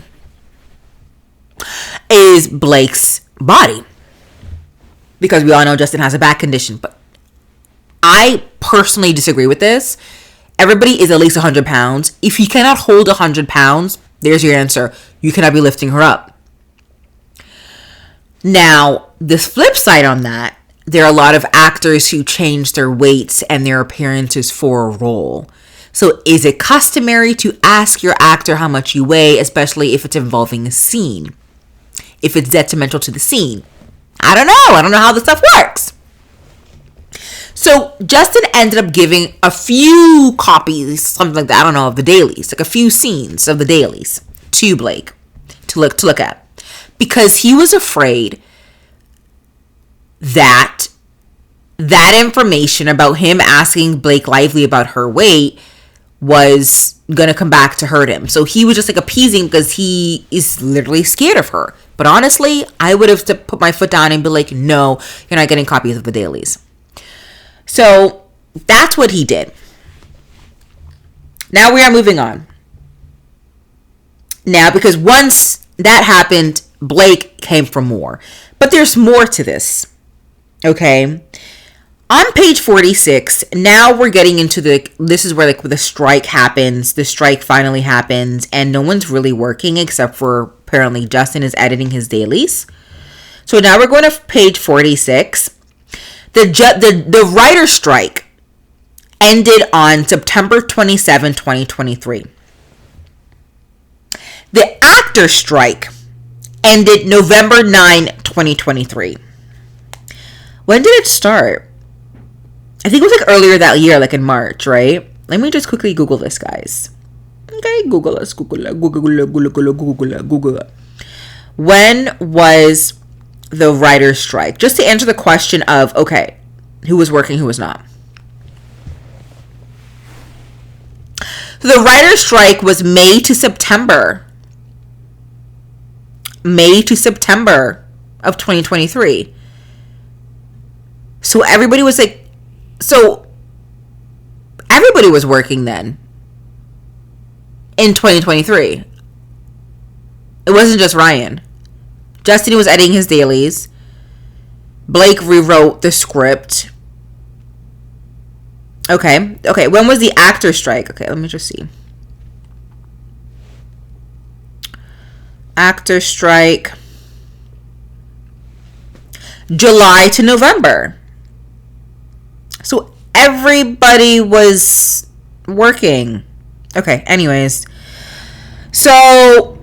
Speaker 1: is Blake's body? Because we all know Justin has a back condition, but I personally disagree with this. Everybody is at least 100 pounds. If you cannot hold 100 pounds, there's your answer. You cannot be lifting her up. Now, this flip side on that, there are a lot of actors who change their weights and their appearances for a role. So is it customary to ask your actor how much you weigh, especially if it's involving a scene? If it's detrimental to the scene? I don't know. I don't know how this stuff works. So Justin ended up giving a few copies, something like that, I don't know, of the dailies, like a few scenes of the dailies to Blake to look at, because he was afraid that information about him asking Blake Lively about her weight was gonna come back to hurt him. So he was just like appeasing because he is literally scared of her. But honestly, I would have to put my foot down and be like, no, you're not getting copies of the dailies. So that's what he did. Now we are moving on. Now, because once that happened, Blake came for more. But there's more to this. Okay. On page 46, now we're getting into this is where the strike happens. The strike finally happens, and no one's really working except for apparently Justin is editing his dailies. So now we're going to page 46. The writer's strike ended on September 27, 2023. The actor strike ended November 9, 2023. When did it start? I think it was earlier that year, in March, right? Let me just quickly Google this, guys. Okay, Google. When was the writer's strike? Just to answer the question of, okay, who was working, who was not. So the writer's strike was May to September of 2023. So everybody was everybody was working then in 2023. It wasn't just Ryan. Justin was editing his dailies. Blake rewrote the script. Okay. When was the actor strike? Okay, let me just see. Actor strike. July to November. So everybody was working. Okay, anyways. So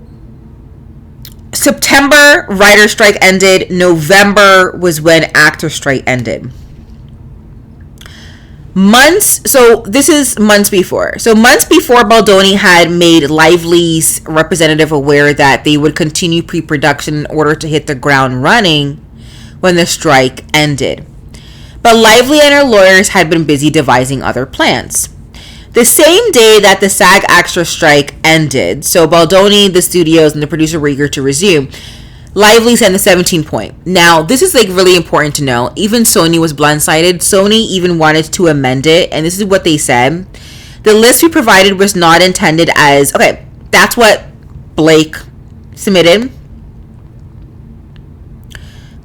Speaker 1: September, writer strike ended. November was when actor strike ended. This is months before. So months before, Baldoni had made Lively's representative aware that they would continue pre-production in order to hit the ground running when the strike ended. But Lively and her lawyers had been busy devising other plans. The same day that the SAG-AFTRA strike ended, so Baldoni, the studios, and the producer were eager to resume, Lively sent the 17-point. Now, this is really important to know. Even Sony was blindsided. Sony even wanted to amend it, and this is what they said. The list we provided was not intended as, okay, that's what Blake submitted.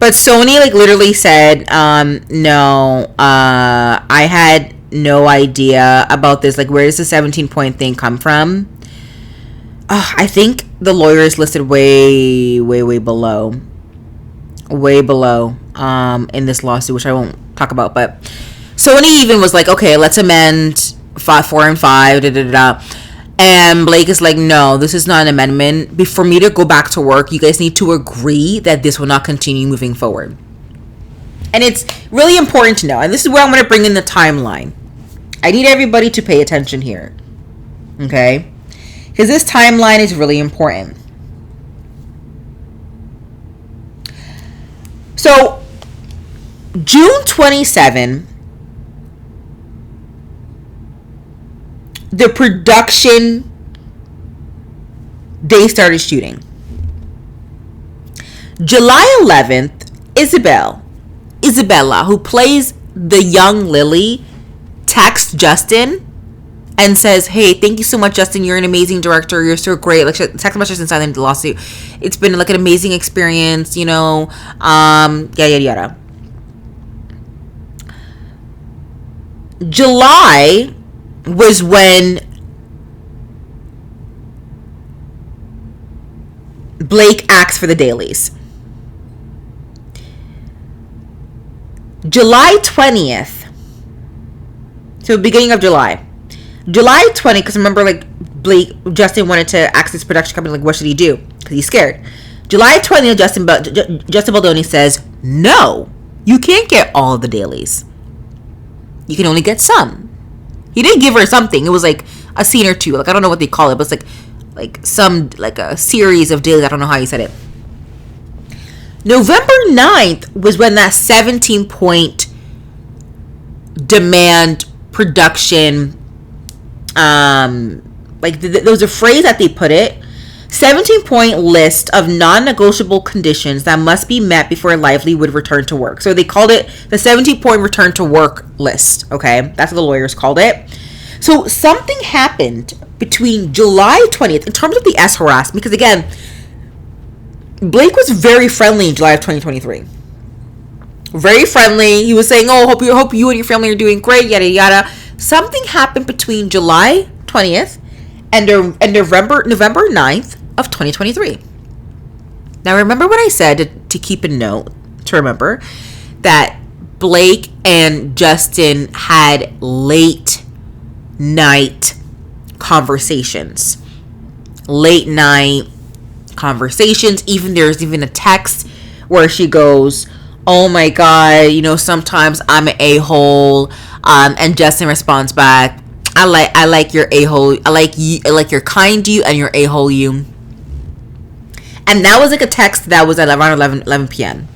Speaker 1: But Sony literally said, no, I had no idea about this. Where does the 17-point thing come from? I think the lawyers listed way, way, way below. way below in this lawsuit, which I won't talk about. But Sony even was like, okay, let's amend 5, 4, and 5, da da da. And Blake is like, no, this is not an amendment. For me to go back to work, you guys need to agree that this will not continue moving forward. And it's really important to know. And this is where I'm going to bring in the timeline. I need everybody to pay attention here. Okay? Because this timeline is really important. So, June 27, the production, they started shooting. July 11th, Isabella, who plays the young Lily, texts Justin and says, hey, thank you so much, Justin. You're an amazing director. You're so great. Like, text message since I the lawsuit. It's been like an amazing experience, you know, yada. July was when Blake asked for the dailies. July 20th, so beginning of July 20th, because remember, like, Justin wanted to ask this production company, like, what should he do? Because he's scared. July 20th, Justin Baldoni says, no, you can't get all of the dailies. You can only get some. He did give her something. It was like a scene or two. Like, I don't know what they call it, but it's like a series of dailies. I don't know how you said it. November 9th was when that 17-point demand production, there was a phrase that they put it, 17-point list of non-negotiable conditions that must be met before Lively would return to work. So they called it the 17-point return to work list. Okay, that's what the lawyers called it. So something happened between July 20th in terms of the S harassment, because again, Blake was very friendly in July of 2023. Very friendly. He was saying, oh, hope you and your family are doing great, yada yada. Something happened between July 20th and November 9th of 2023. Now, remember what I said to keep a note, to remember that Blake and Justin had late night conversations. Late night conversations. There's even a text where she goes, oh my God, you know, sometimes I'm an a-hole. And Justin responds back, I like your a-hole. I like your kind you and your a-hole you. And that was like a text that was at around 11 p.m.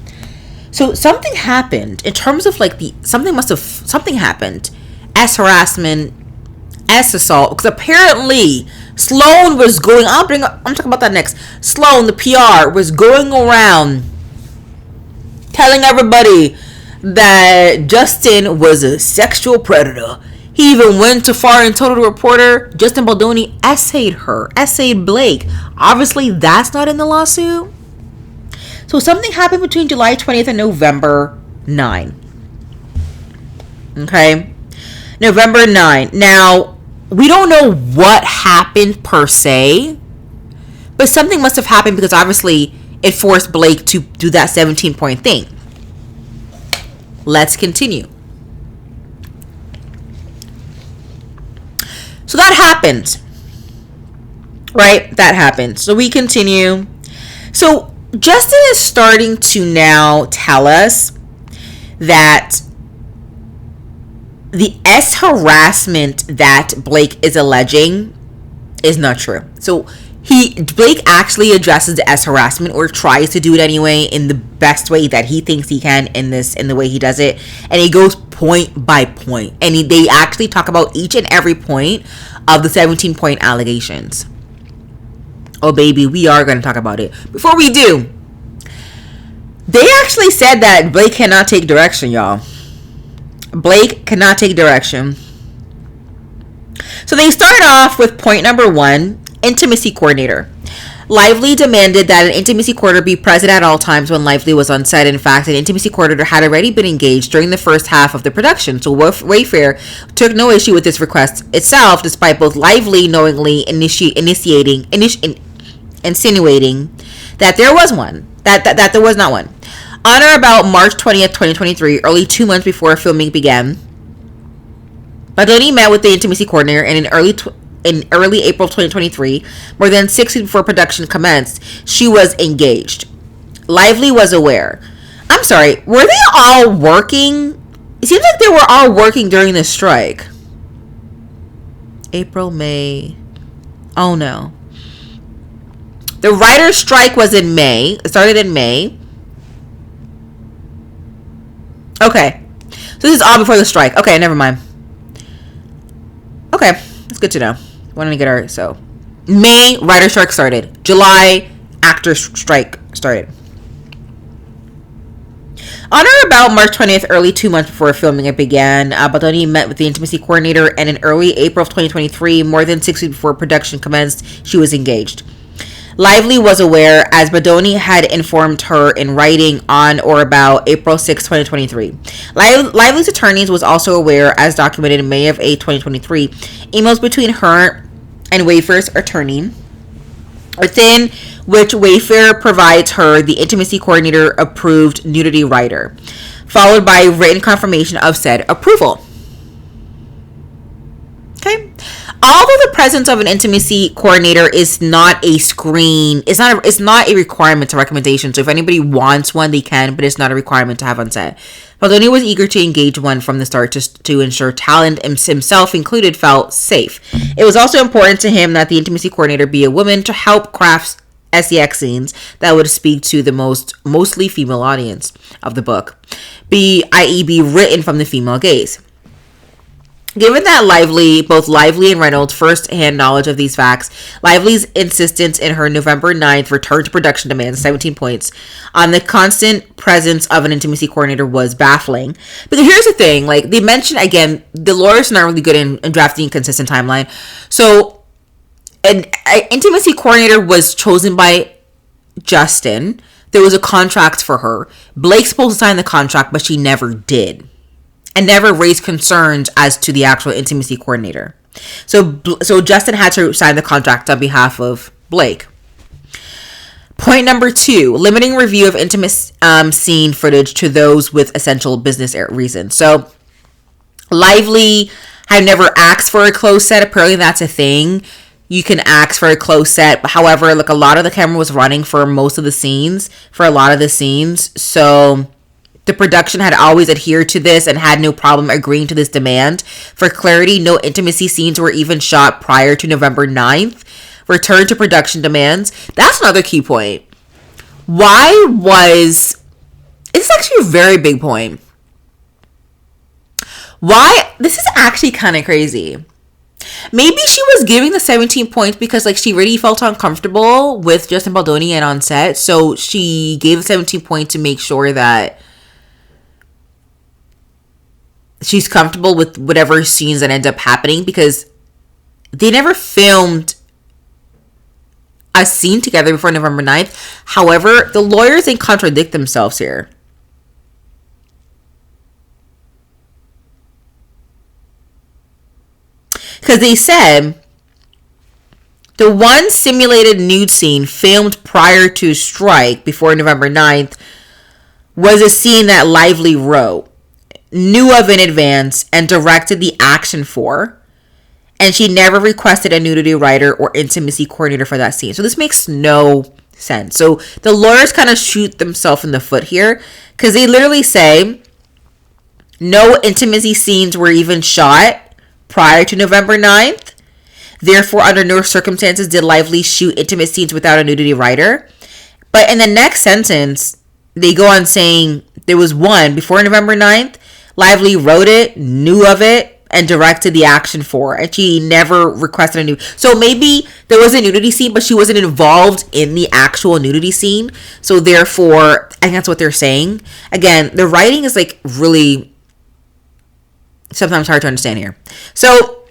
Speaker 1: So something happened in terms of like something happened. S harassment, S assault. Because apparently Sloan was going, I'm talking about that next. Sloan, the PR, was going around telling everybody that Justin was a sexual predator. He even went too far and told a reporter Justin Baldoni essayed Blake. Obviously, that's not in the lawsuit. So something happened between July 20th and November 9. Okay? November 9. Now, we don't know what happened per se, but something must have happened because obviously it forced Blake to do that 17-point thing. Let's continue. So that happened. Right? That happened. So we continue. So Justin is starting to now tell us that the S harassment that Blake is alleging is not true. So Blake actually addresses the S harassment, or tries to do it anyway, in the best way that he thinks he can in the way he does it. And he goes point by point. And they actually talk about each and every point of the 17-point allegations. Oh, baby, we are going to talk about it. Before we do, they actually said that Blake cannot take direction, y'all. Blake cannot take direction. So they start off with point number 1, intimacy coordinator. Lively demanded that an intimacy coordinator be present at all times when Lively was on set. In fact, an intimacy coordinator had already been engaged during the first half of the production, so Wayfair took no issue with this request itself, despite both Lively knowingly insinuating that there was one, that there was not one. On or about March 20th, 2023, early 2 months before filming began, Baldoni met with the intimacy coordinator, and in early April 2023, more than 6 weeks before production commenced, she was engaged. Lively was aware. I'm sorry, were they all working? It seems like they were all working during the strike. April, May. Oh no. The writer's strike was in May. It started in May. Okay. So this is all before the strike. Okay, never mind. Okay, that's good to know. Wanted to get our... So, May, writer's strike started. July, actor strike started. On or about March 20th, early 2 months before filming it began, Baldoni met with the intimacy coordinator, and in early April of 2023, more than 6 weeks before production commenced, she was engaged. Lively was aware, as Baldoni had informed her in writing on or about April 6, 2023. Lively's attorneys was also aware, as documented in May of 8, 2023, emails between her and Wayfair's attorney, within which Wayfair provides her the intimacy coordinator approved nudity writer, followed by written confirmation of said approval. Okay. Although the presence of an intimacy coordinator is not a screen, it's not a requirement to recommendation. So if anybody wants one, they can, but it's not a requirement to have on set. Baldoni was eager to engage one from the start to ensure talent, himself included, felt safe. It was also important to him that the intimacy coordinator be a woman to help craft sex scenes that would speak to the mostly female audience of the book, i.e. be written from the female gaze. Given that both Lively and Reynolds' first-hand knowledge of these facts, Lively's insistence in her November 9th return to production demands, 17 points, on the constant presence of an intimacy coordinator was baffling. But here's the thing, like, they mentioned, again, the lawyers are not really good in drafting a consistent timeline. So, an intimacy coordinator was chosen by Justin. There was a contract for her. Blake's supposed to sign the contract, but she never did. And never raised concerns as to the actual intimacy coordinator. So Justin had to sign the contract on behalf of Blake. Point number 2, limiting review of intimate scene footage to those with essential business reasons. So Lively had never asked for a close set. Apparently that's a thing. You can ask for a close set. But however, like, a lot of the camera was running for most of the scenes, for a lot of the scenes. So the production had always adhered to this and had no problem agreeing to this demand. For clarity, no intimacy scenes were even shot prior to November 9th. Return to production demands. That's another key point. It's actually a very big point. This is actually kind of crazy. Maybe she was giving the 17 points because, like, she really felt uncomfortable with Justin Baldoni and on set. So she gave the 17 points to make sure that she's comfortable with whatever scenes that end up happening, because they never filmed a scene together before November 9th. However, the lawyers, they contradict themselves here. Because they said the one simulated nude scene filmed prior to strike before November 9th was a scene that Lively wrote, knew of in advance, and directed the action for, and she never requested a nudity writer or intimacy coordinator for that scene. So this makes no sense. So the lawyers kind of shoot themselves in the foot here, because they literally say no intimacy scenes were even shot prior to November 9th. Therefore, under no circumstances did Lively shoot intimate scenes without a nudity writer. But in the next sentence, they go on saying there was one before November 9th. Lively wrote it, knew of it, and directed the action for, and she never requested a nude. So maybe there was a nudity scene, but she wasn't involved in the actual nudity scene. So therefore, I think that's what they're saying. Again, the writing is, like, really sometimes hard to understand here. So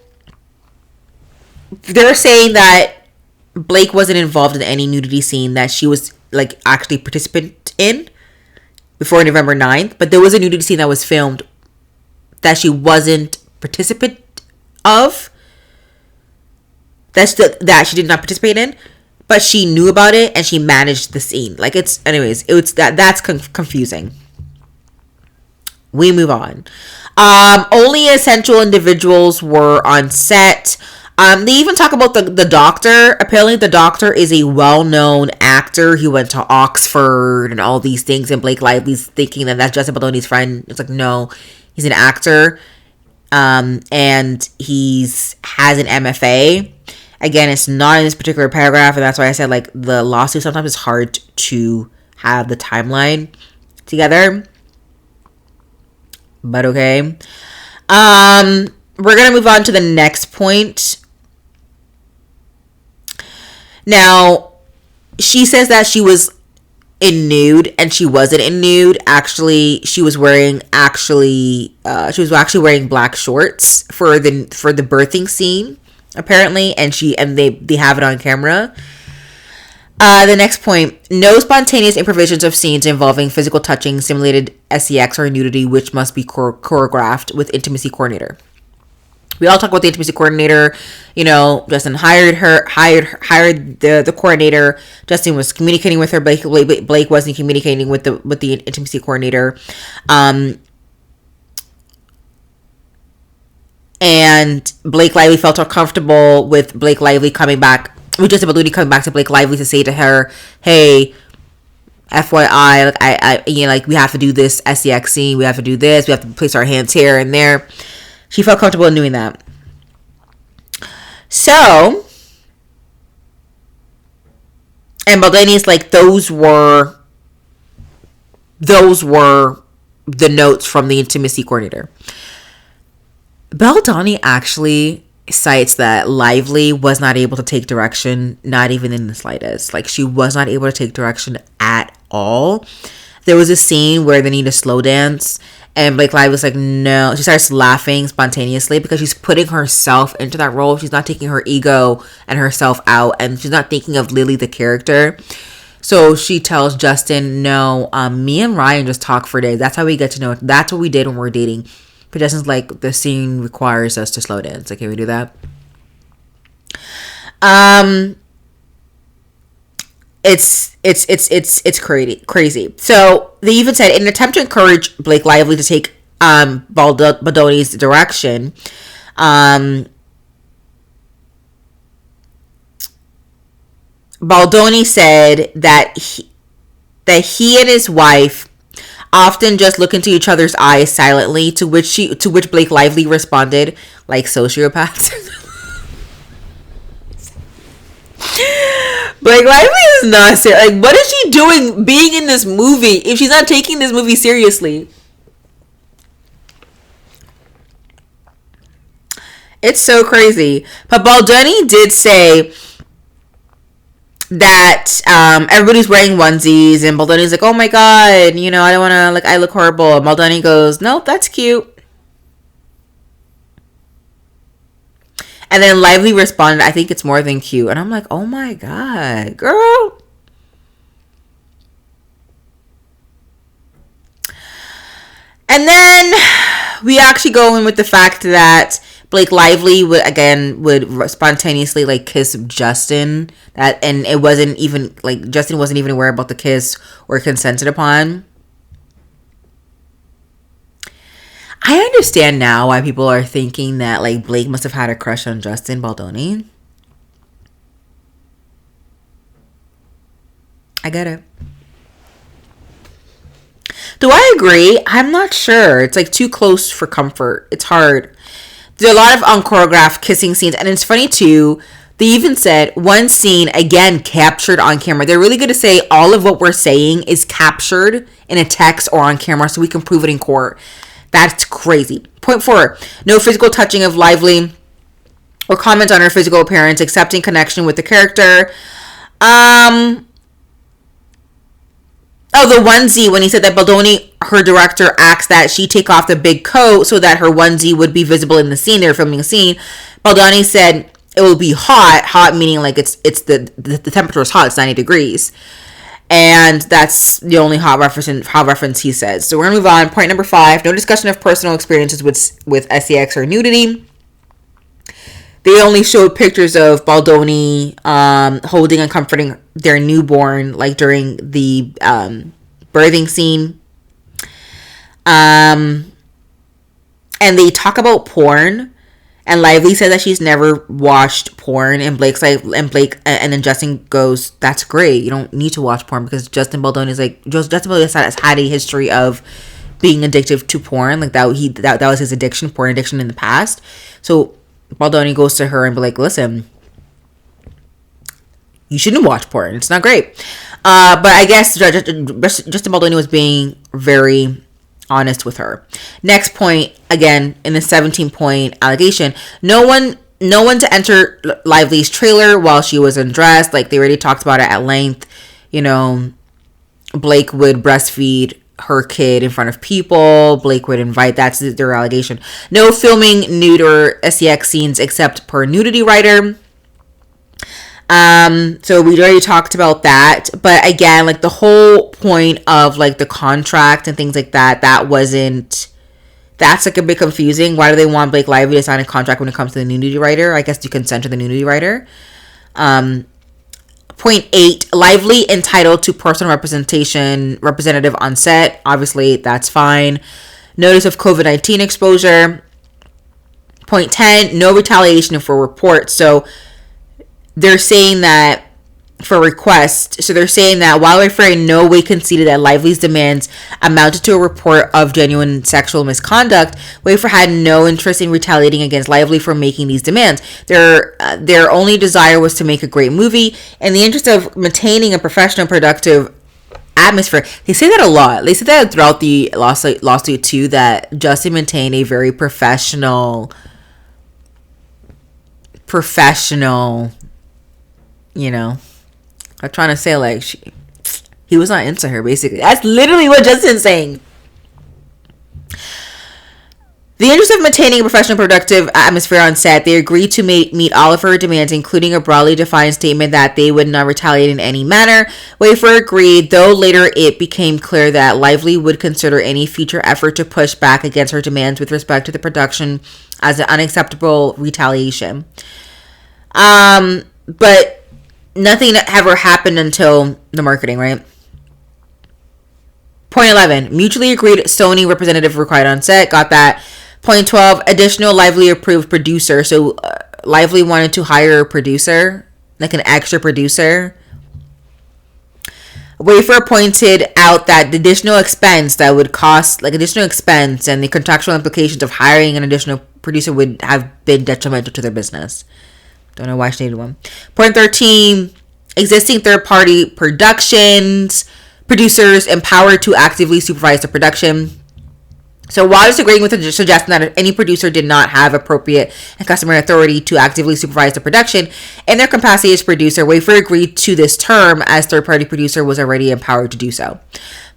Speaker 1: they're saying that Blake wasn't involved in any nudity scene that she was, like, actually participant in before November 9th, but there was a nudity scene that was filmed that she wasn't participant of, that she did not participate in. but she knew about it and she managed the scene. Like, it's, anyways, that's confusing. We move on. Only essential individuals were on set. They even talk about the doctor. Apparently, the doctor is a well-known actor. He went to Oxford and all these things. And Blake Lively's thinking that that's Justin Baldoni's friend. It's like, no, he's an actor. And has an MFA. Again, it's not in this particular paragraph, and that's why I said, like, the lawsuit sometimes is hard to have the timeline together. But okay. We're gonna move on to the next point. Now, she says that she was in nude, and she wasn't in nude. Actually, she was actually wearing black shorts for the birthing scene, apparently, and they have it on camera. The next point: no spontaneous improvisations of scenes involving physical touching, simulated sex, or nudity, which must be choreographed with intimacy coordinator. We all talk about the intimacy coordinator. You know, Justin hired the coordinator. Justin was communicating with her. Blake wasn't communicating with the intimacy coordinator. And Blake Lively felt uncomfortable with Blake Lively coming back, with Justin Baldoni coming back to Blake Lively to say to her, "Hey, FYI, like, we have to do this sex scene. We have to do this. We have to place our hands here and there." She felt comfortable in doing that. So, and Baldoni's like, those were the notes from the intimacy coordinator. Baldoni actually cites that Lively was not able to take direction, not even in the slightest. Like, she was not able to take direction at all. There was a scene where they need a slow dance, and Blake Lively was like, no. She starts laughing spontaneously because she's putting herself into that role. She's not taking her ego and herself out, and she's not thinking of Lily, the character. So she tells Justin, no, me and Ryan just talk for days. That's how we get to know it. That's what we did when we were dating. But Justin's like, the scene requires us to slow dance. Like, can we do that? It's crazy. So they even said, in an attempt to encourage Blake Lively to take Baldoni's direction, Baldoni said that he and his wife often just look into each other's eyes silently, to which Blake Lively responded, like sociopaths. Blake Lively is not serious. Like, what is she doing being in this movie if she's not taking this movie seriously? It's so crazy. But Baldoni did say that everybody's wearing onesies, and Baldoni's like, oh my god, you know, I don't want to, like, I look horrible. And Baldoni goes, nope, that's cute. And then Lively responded, I think it's more than cute. And I'm like, oh my god, girl. And then we actually go in with the fact that Blake Lively would spontaneously, like, kiss Justin. And it wasn't even, like, Justin wasn't even aware about the kiss or consented upon. I understand now why people are thinking that, like, Blake must have had a crush on Justin Baldoni. I get it. Do I agree? I'm not sure. It's, like, too close for comfort. It's hard. There are a lot of unchoreographed kissing scenes. And it's funny, too. They even said one scene, again, captured on camera. They're really good to say all of what we're saying is captured in a text or on camera so we can prove it in court. That's crazy. Point 4. No physical touching of Lively or comment on her physical appearance, accepting connection with the character. The onesie, when he said that Baldoni, her director, asked that she take off the big coat so that her onesie would be visible in the scene. They were filming a scene. Baldoni said it will be hot meaning like it's the temperature is hot, it's 90 degrees. And that's the only hot reference he says. So we're gonna move on. Point number 5: no discussion of personal experiences with sex or nudity. They only showed pictures of Baldoni holding and comforting their newborn, like during the birthing scene. And they talk about porn, and Lively says that she's never watched porn, and Blake's like, and then Justin goes, "That's great. You don't need to watch porn," because Justin Baldoni is like, Justin Baldoni has had a history of being addicted to porn, like that was his addiction, porn addiction in the past. So Baldoni goes to her and be like, "Listen, you shouldn't watch porn. It's not great." But I guess Justin Baldoni was being very honest with her. Next point, again, in the 17-point allegation, no one to enter Lively's trailer while she was undressed. Like, they already talked about it at length. You know, Blake would breastfeed her kid in front of people. Blake would invite, that's their allegation. No filming nude or sex scenes except per nudity writer. So we already talked about that, but again, like the whole point of like the contract and things like that, that's like a bit confusing. Why do they want Blake Lively to sign a contract when it comes to the nudity writer? I guess to consent to the nudity writer. Point 8, Lively entitled to personal representative on set. Obviously, that's fine. Notice of COVID-19 exposure. Point 10, no retaliation for reports. So they're saying that for request. So they're saying that while Wayfair in no way conceded that Lively's demands amounted to a report of genuine sexual misconduct, Wayfair had no interest in retaliating against Lively for making these demands. Their only desire was to make a great movie. In the interest of maintaining a professional, productive atmosphere, they say that a lot. They say that throughout the lawsuit too, that Justin maintained a very professional, you know, I'm trying to say like he was not into her, basically. That's literally what Justin's saying. The interest of maintaining a professional, productive atmosphere on set, they agreed to meet all of her demands, including a broadly defined statement that they would not retaliate in any manner. Wayfair agreed, though later it became clear that Lively would consider any future effort to push back against her demands with respect to the production as an unacceptable retaliation. But nothing ever happened until the marketing, right? Point 11, mutually agreed Sony representative required on set. Got that. Point 12, additional Lively approved producer. So Lively wanted to hire a producer, like an extra producer. Wayfair pointed out that the additional expense that would cost, like additional expense and the contractual implications of hiring an additional producer would have been detrimental to their business. Don't know why she needed one. Point 13, existing third-party producers empowered to actively supervise the production. So while disagreeing with the suggestion that any producer did not have appropriate and customary authority to actively supervise the production, in their capacity as producer, Wayfair agreed to this term as third-party producer was already empowered to do so.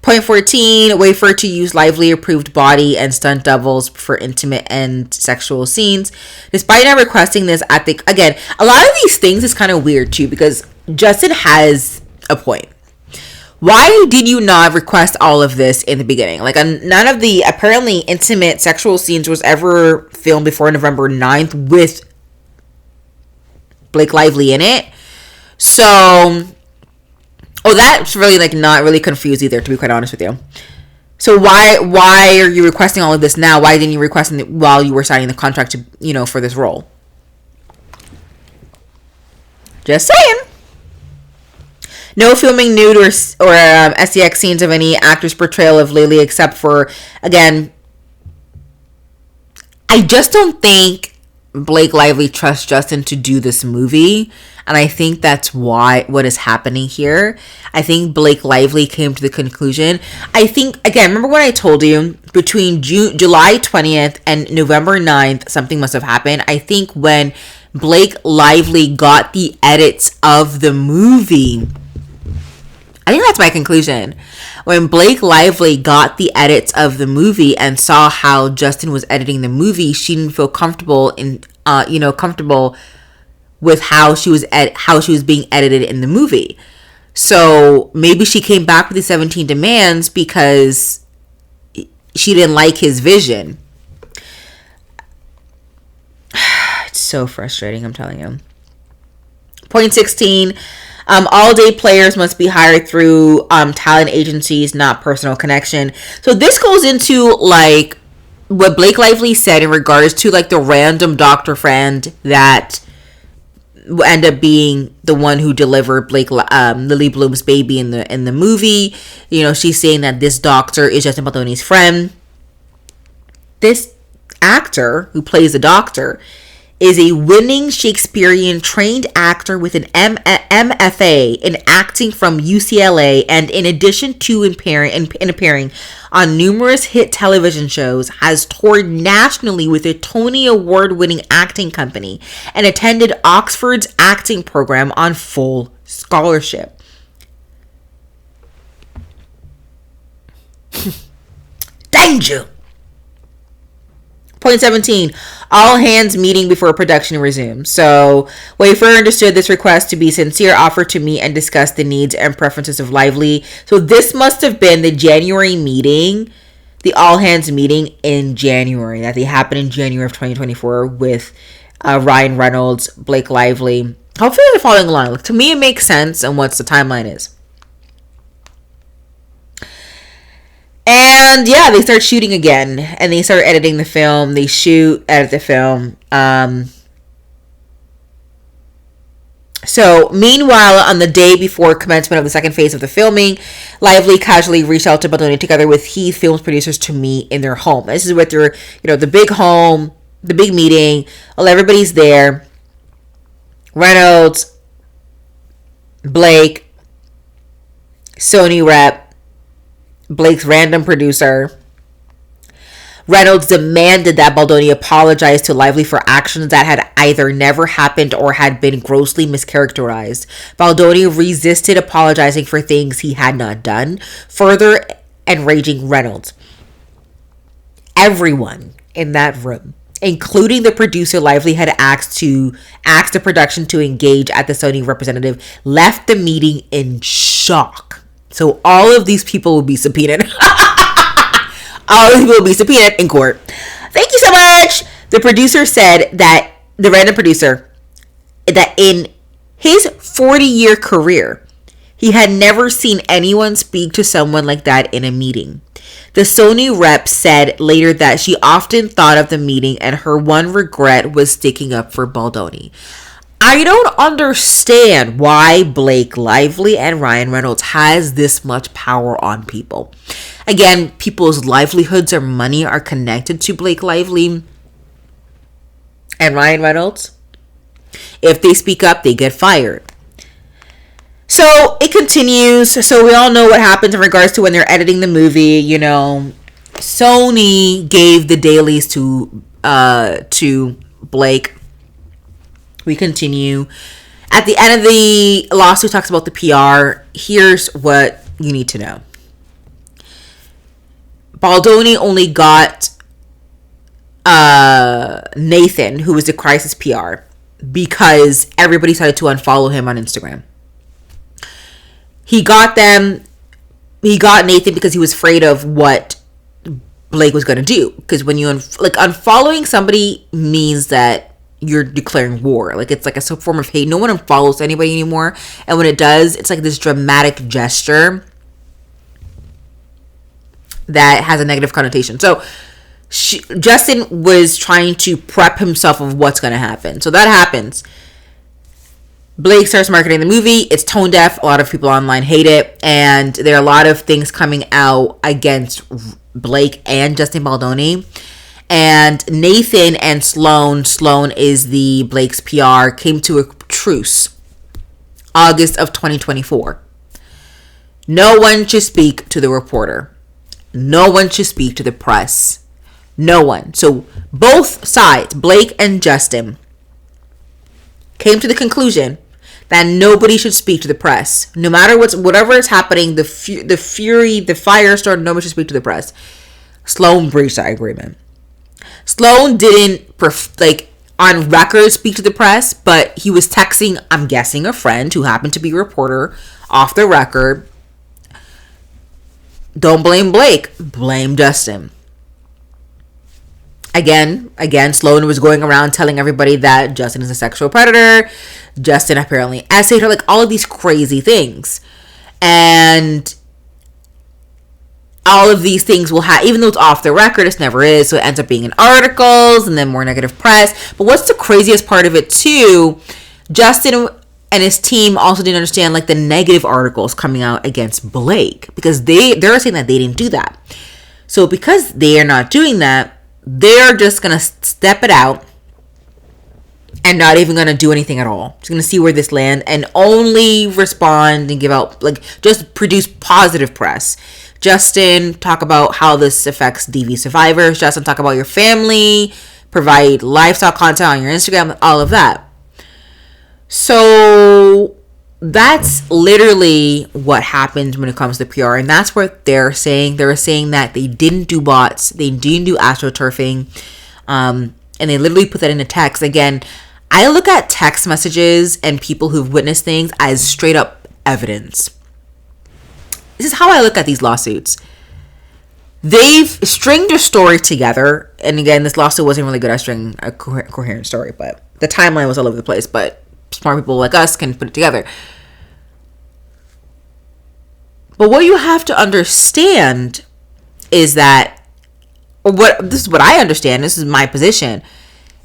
Speaker 1: Point 14, Wayfair to use Lively approved body and stunt doubles for intimate and sexual scenes. Despite not requesting this, again, a lot of these things is kind of weird too, because Justin has a point. Why did you not request all of this in the beginning? Like, none of the apparently intimate sexual scenes was ever filmed before November 9th with Blake Lively in it. So, that's really like not really confused either, to be quite honest with you. So why are you requesting all of this now? Why didn't you request it while you were signing the contract to, for this role? Just saying. No filming nude or sex scenes of any actor's portrayal of Lily, except for, again, I just don't think Blake Lively trusts Justin to do this movie, and I think that's what is happening here. I think Blake Lively came to the conclusion. I think, again, remember when I told you between July 20th and November 9th, something must have happened. I think when Blake Lively got the edits of the movie, I think that's my conclusion. When Blake Lively got the edits of the movie and saw how Justin was editing the movie, she didn't feel comfortable with how she was being edited in the movie. So maybe she came back with the 17 demands because she didn't like his vision. It's so frustrating, I'm telling you. Point 16, all day players must be hired through talent agencies, not personal connection. So this goes into like what Blake Lively said in regards to like the random doctor friend that end up being the one who delivered Lily Bloom's baby in the movie. You know, she's saying that this doctor is Justin Baldoni's friend. This actor who plays the doctor is a winning Shakespearean trained actor with an MFA in acting from UCLA, and in addition to appearing on numerous hit television shows, has toured nationally with a Tony Award-winning acting company and attended Oxford's acting program on full scholarship. Danger! Point 17, all hands meeting before production resumes. So Wayfair understood this request to be sincere offer to meet and discuss the needs and preferences of Lively. So this must have been the January meeting, the all hands meeting in January, that they happened in January of 2024 with Ryan Reynolds, Blake Lively. Hopefully they're following along. Like, to me, it makes sense and what the timeline is. And yeah, they start shooting again, and they start editing the film. They edit the film. So meanwhile, on the day before commencement of the second phase of the filming, Lively casually reached out to Baldoni together with Heath Films producers to meet in their home. This is what they're, the big home, the big meeting. Well, everybody's there. Reynolds, Blake, Sony rep, Blake's random producer. Reynolds demanded that Baldoni apologize to Lively for actions that had either never happened or had been grossly mischaracterized. Baldoni resisted apologizing for things he had not done, further enraging Reynolds. Everyone in that room, including the producer Lively had asked the production to engage at the Sony representative, left the meeting in shock. So all of these people will be subpoenaed. All of these people will be subpoenaed in court. Thank you so much. The producer said that, the random producer, that in his 40-year career, he had never seen anyone speak to someone like that in a meeting. The Sony rep said later that she often thought of the meeting and her one regret was sticking up for Baldoni. I don't understand why Blake Lively and Ryan Reynolds has this much power on people. Again, people's livelihoods or money are connected to Blake Lively and Ryan Reynolds. If they speak up, they get fired. So it continues. So we all know what happens in regards to when they're editing the movie. Sony gave the dailies to Blake. We continue. At the end of the lawsuit talks about the PR. Here's what you need to know. Baldoni only got Nathan, who was the crisis PR, because everybody started to unfollow him on Instagram. He got Nathan because he was afraid of what Blake was going to do. Because when you unfollowing somebody means that you're declaring war. It's like a form of hate. No one unfollows anybody anymore, and when it does, it's like this dramatic gesture that has a negative connotation. So Justin was trying to prep himself of what's going to happen. So that happens. Blake starts marketing the movie. It's tone deaf. A lot of people online hate it, and there are a lot of things coming out against Blake and Justin Baldoni. And Nathan and Sloan is the Blake's PR, came to a truce August of 2024. No one should speak to the reporter. No one should speak to the press. No one. So both sides, Blake and Justin, came to the conclusion that nobody should speak to the press. No matter whatever is happening, the fury, the firestorm, nobody should speak to the press. Sloan breached that agreement. Sloan didn't, on record, speak to the press, but he was texting, I'm guessing, a friend who happened to be a reporter off the record. Don't blame Blake, blame Justin. Again, Sloan was going around telling everybody that Justin is a sexual predator. Justin apparently essayed her, like all of these crazy things. And all of these things will have, even though it's off the record, it never is. So it ends up being in articles and then more negative press. But what's the craziest part of it too, Justin and his team also didn't understand like the negative articles coming out against Blake, because they're saying that they didn't do that. So because they are not doing that, they're just going to step it out and not even going to do anything at all. Just going to see where this lands and only respond and give out, like, just produce positive press. Justin, talk about how this affects DV survivors. Justin, talk about your family. Provide lifestyle content on your Instagram, all of that. So that's literally what happens when it comes to PR. And that's what they're saying. They're saying that they didn't do bots. They didn't do astroturfing. And they literally put that in a text. Again, I look at text messages and people who've witnessed things as straight up evidence. This is how I look at these lawsuits. They've stringed a story together. And again, this lawsuit wasn't really good at stringing a coherent story, but the timeline was all over the place. But smart people like us can put it together. But what you have to understand is that, this is what I understand, this is my position.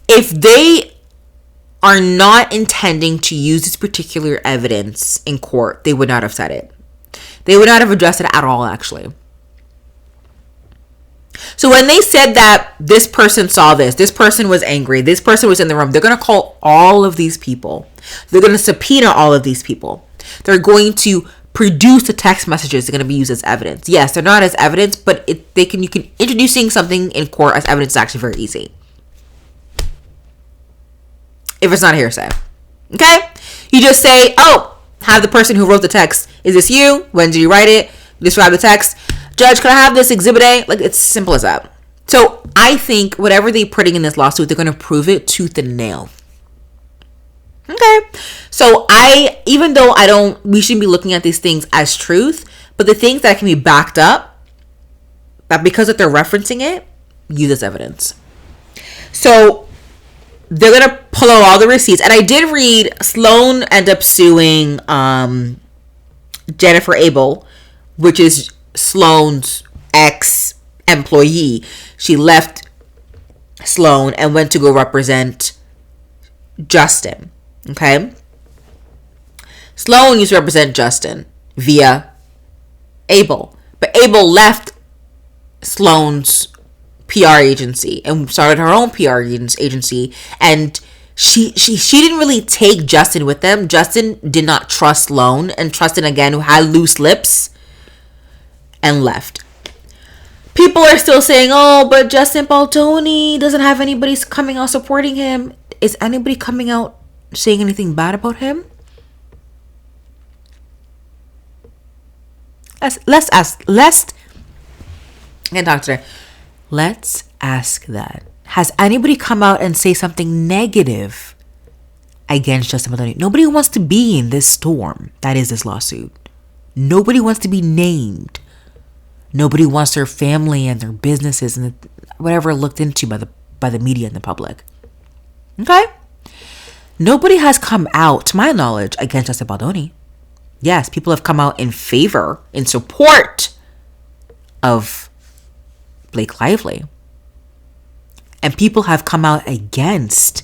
Speaker 1: If they are not intending to use this particular evidence in court, they would not have said it. They would not have addressed it at all, actually. So when they said that this person saw this person was angry, this person was in the room, they're going to call all of these people. They're going to subpoena all of these people. They're going to produce the text messages. They're going to be used as evidence. Yes, they're not as evidence, but you can introducing something in court as evidence is actually very easy. If it's not hearsay. Okay? You just say, oh, have the person who wrote the text. Is this you? When did you write it? Describe the text. Judge, can I have this exhibit A? Like, it's simple as that. So I think whatever they're putting in this lawsuit, they're going to prove it tooth and nail. Okay. So even though we shouldn't be looking at these things as truth, but the things that can be backed up, that because that they're referencing it, use as evidence. So they're going to pull out all the receipts. And I did read Sloan end up suing Jennifer Abel, which is Sloan's ex-employee. She left Sloan and went to go represent Justin. Okay? Sloan used to represent Justin via Abel. But Abel left Sloan's PR agency and started her own PR agency, and she didn't really take Justin with them. Justin did not trust Sloan, and Justin again, who had loose lips, and left. People are still saying, oh, but Justin Baldoni doesn't have anybody coming out supporting him. Is anybody coming out saying anything bad about him? Let's ask that. Has anybody come out and say something negative against Justin Baldoni? Nobody wants to be in this storm that is this lawsuit. Nobody wants to be named. Nobody wants their family and their businesses and whatever looked into by the media and the public. Okay? Nobody has come out, to my knowledge, against Justin Baldoni. Yes, people have come out in favor, in support of Blake Lively. And people have come out against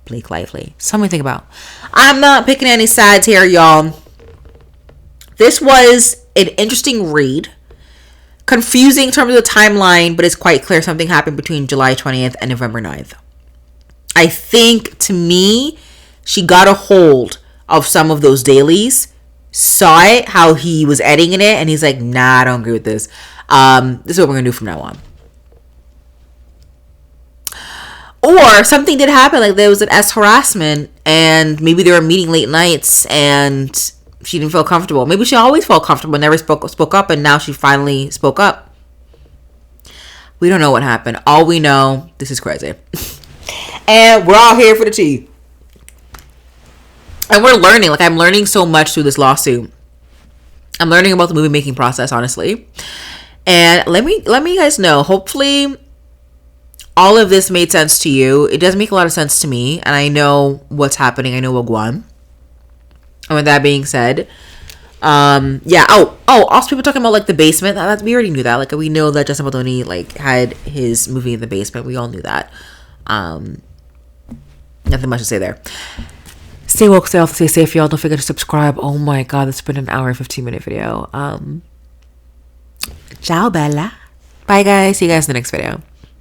Speaker 1: Blake Lively. Something to think about. I'm not picking any sides here, y'all. This was an interesting read. Confusing in terms of the timeline, but it's quite clear something happened between July 20th and November 9th. I think, to me, she got a hold of some of those dailies, saw it, how he was editing it, and he's like, nah, I don't agree with this. This is what we're going to do from now on. Or something did happen, like there was an harassment, and maybe they were meeting late nights, and she didn't feel comfortable. Maybe she always felt comfortable, never spoke up, and now she finally spoke up. We don't know what happened. All we know, this is crazy. And we're all here for the tea. And we're learning. Like, I'm learning so much through this lawsuit. I'm learning about the movie making process, honestly. And let me you guys know, hopefully all of this made sense to you, it does make a lot of sense to me, and I know what's happening. I know Wagwan. And with that being said, yeah. Also people talking about like the basement. That we already knew that. Like we know that Justin Baldoni like had his movie in the basement. We all knew that. Nothing much to say there. Stay woke, stay healthy, stay safe, y'all. Don't forget to subscribe. Oh my god, it's been an hour and 15-minute video. Ciao, Bella. Bye, guys. See you guys in the next video.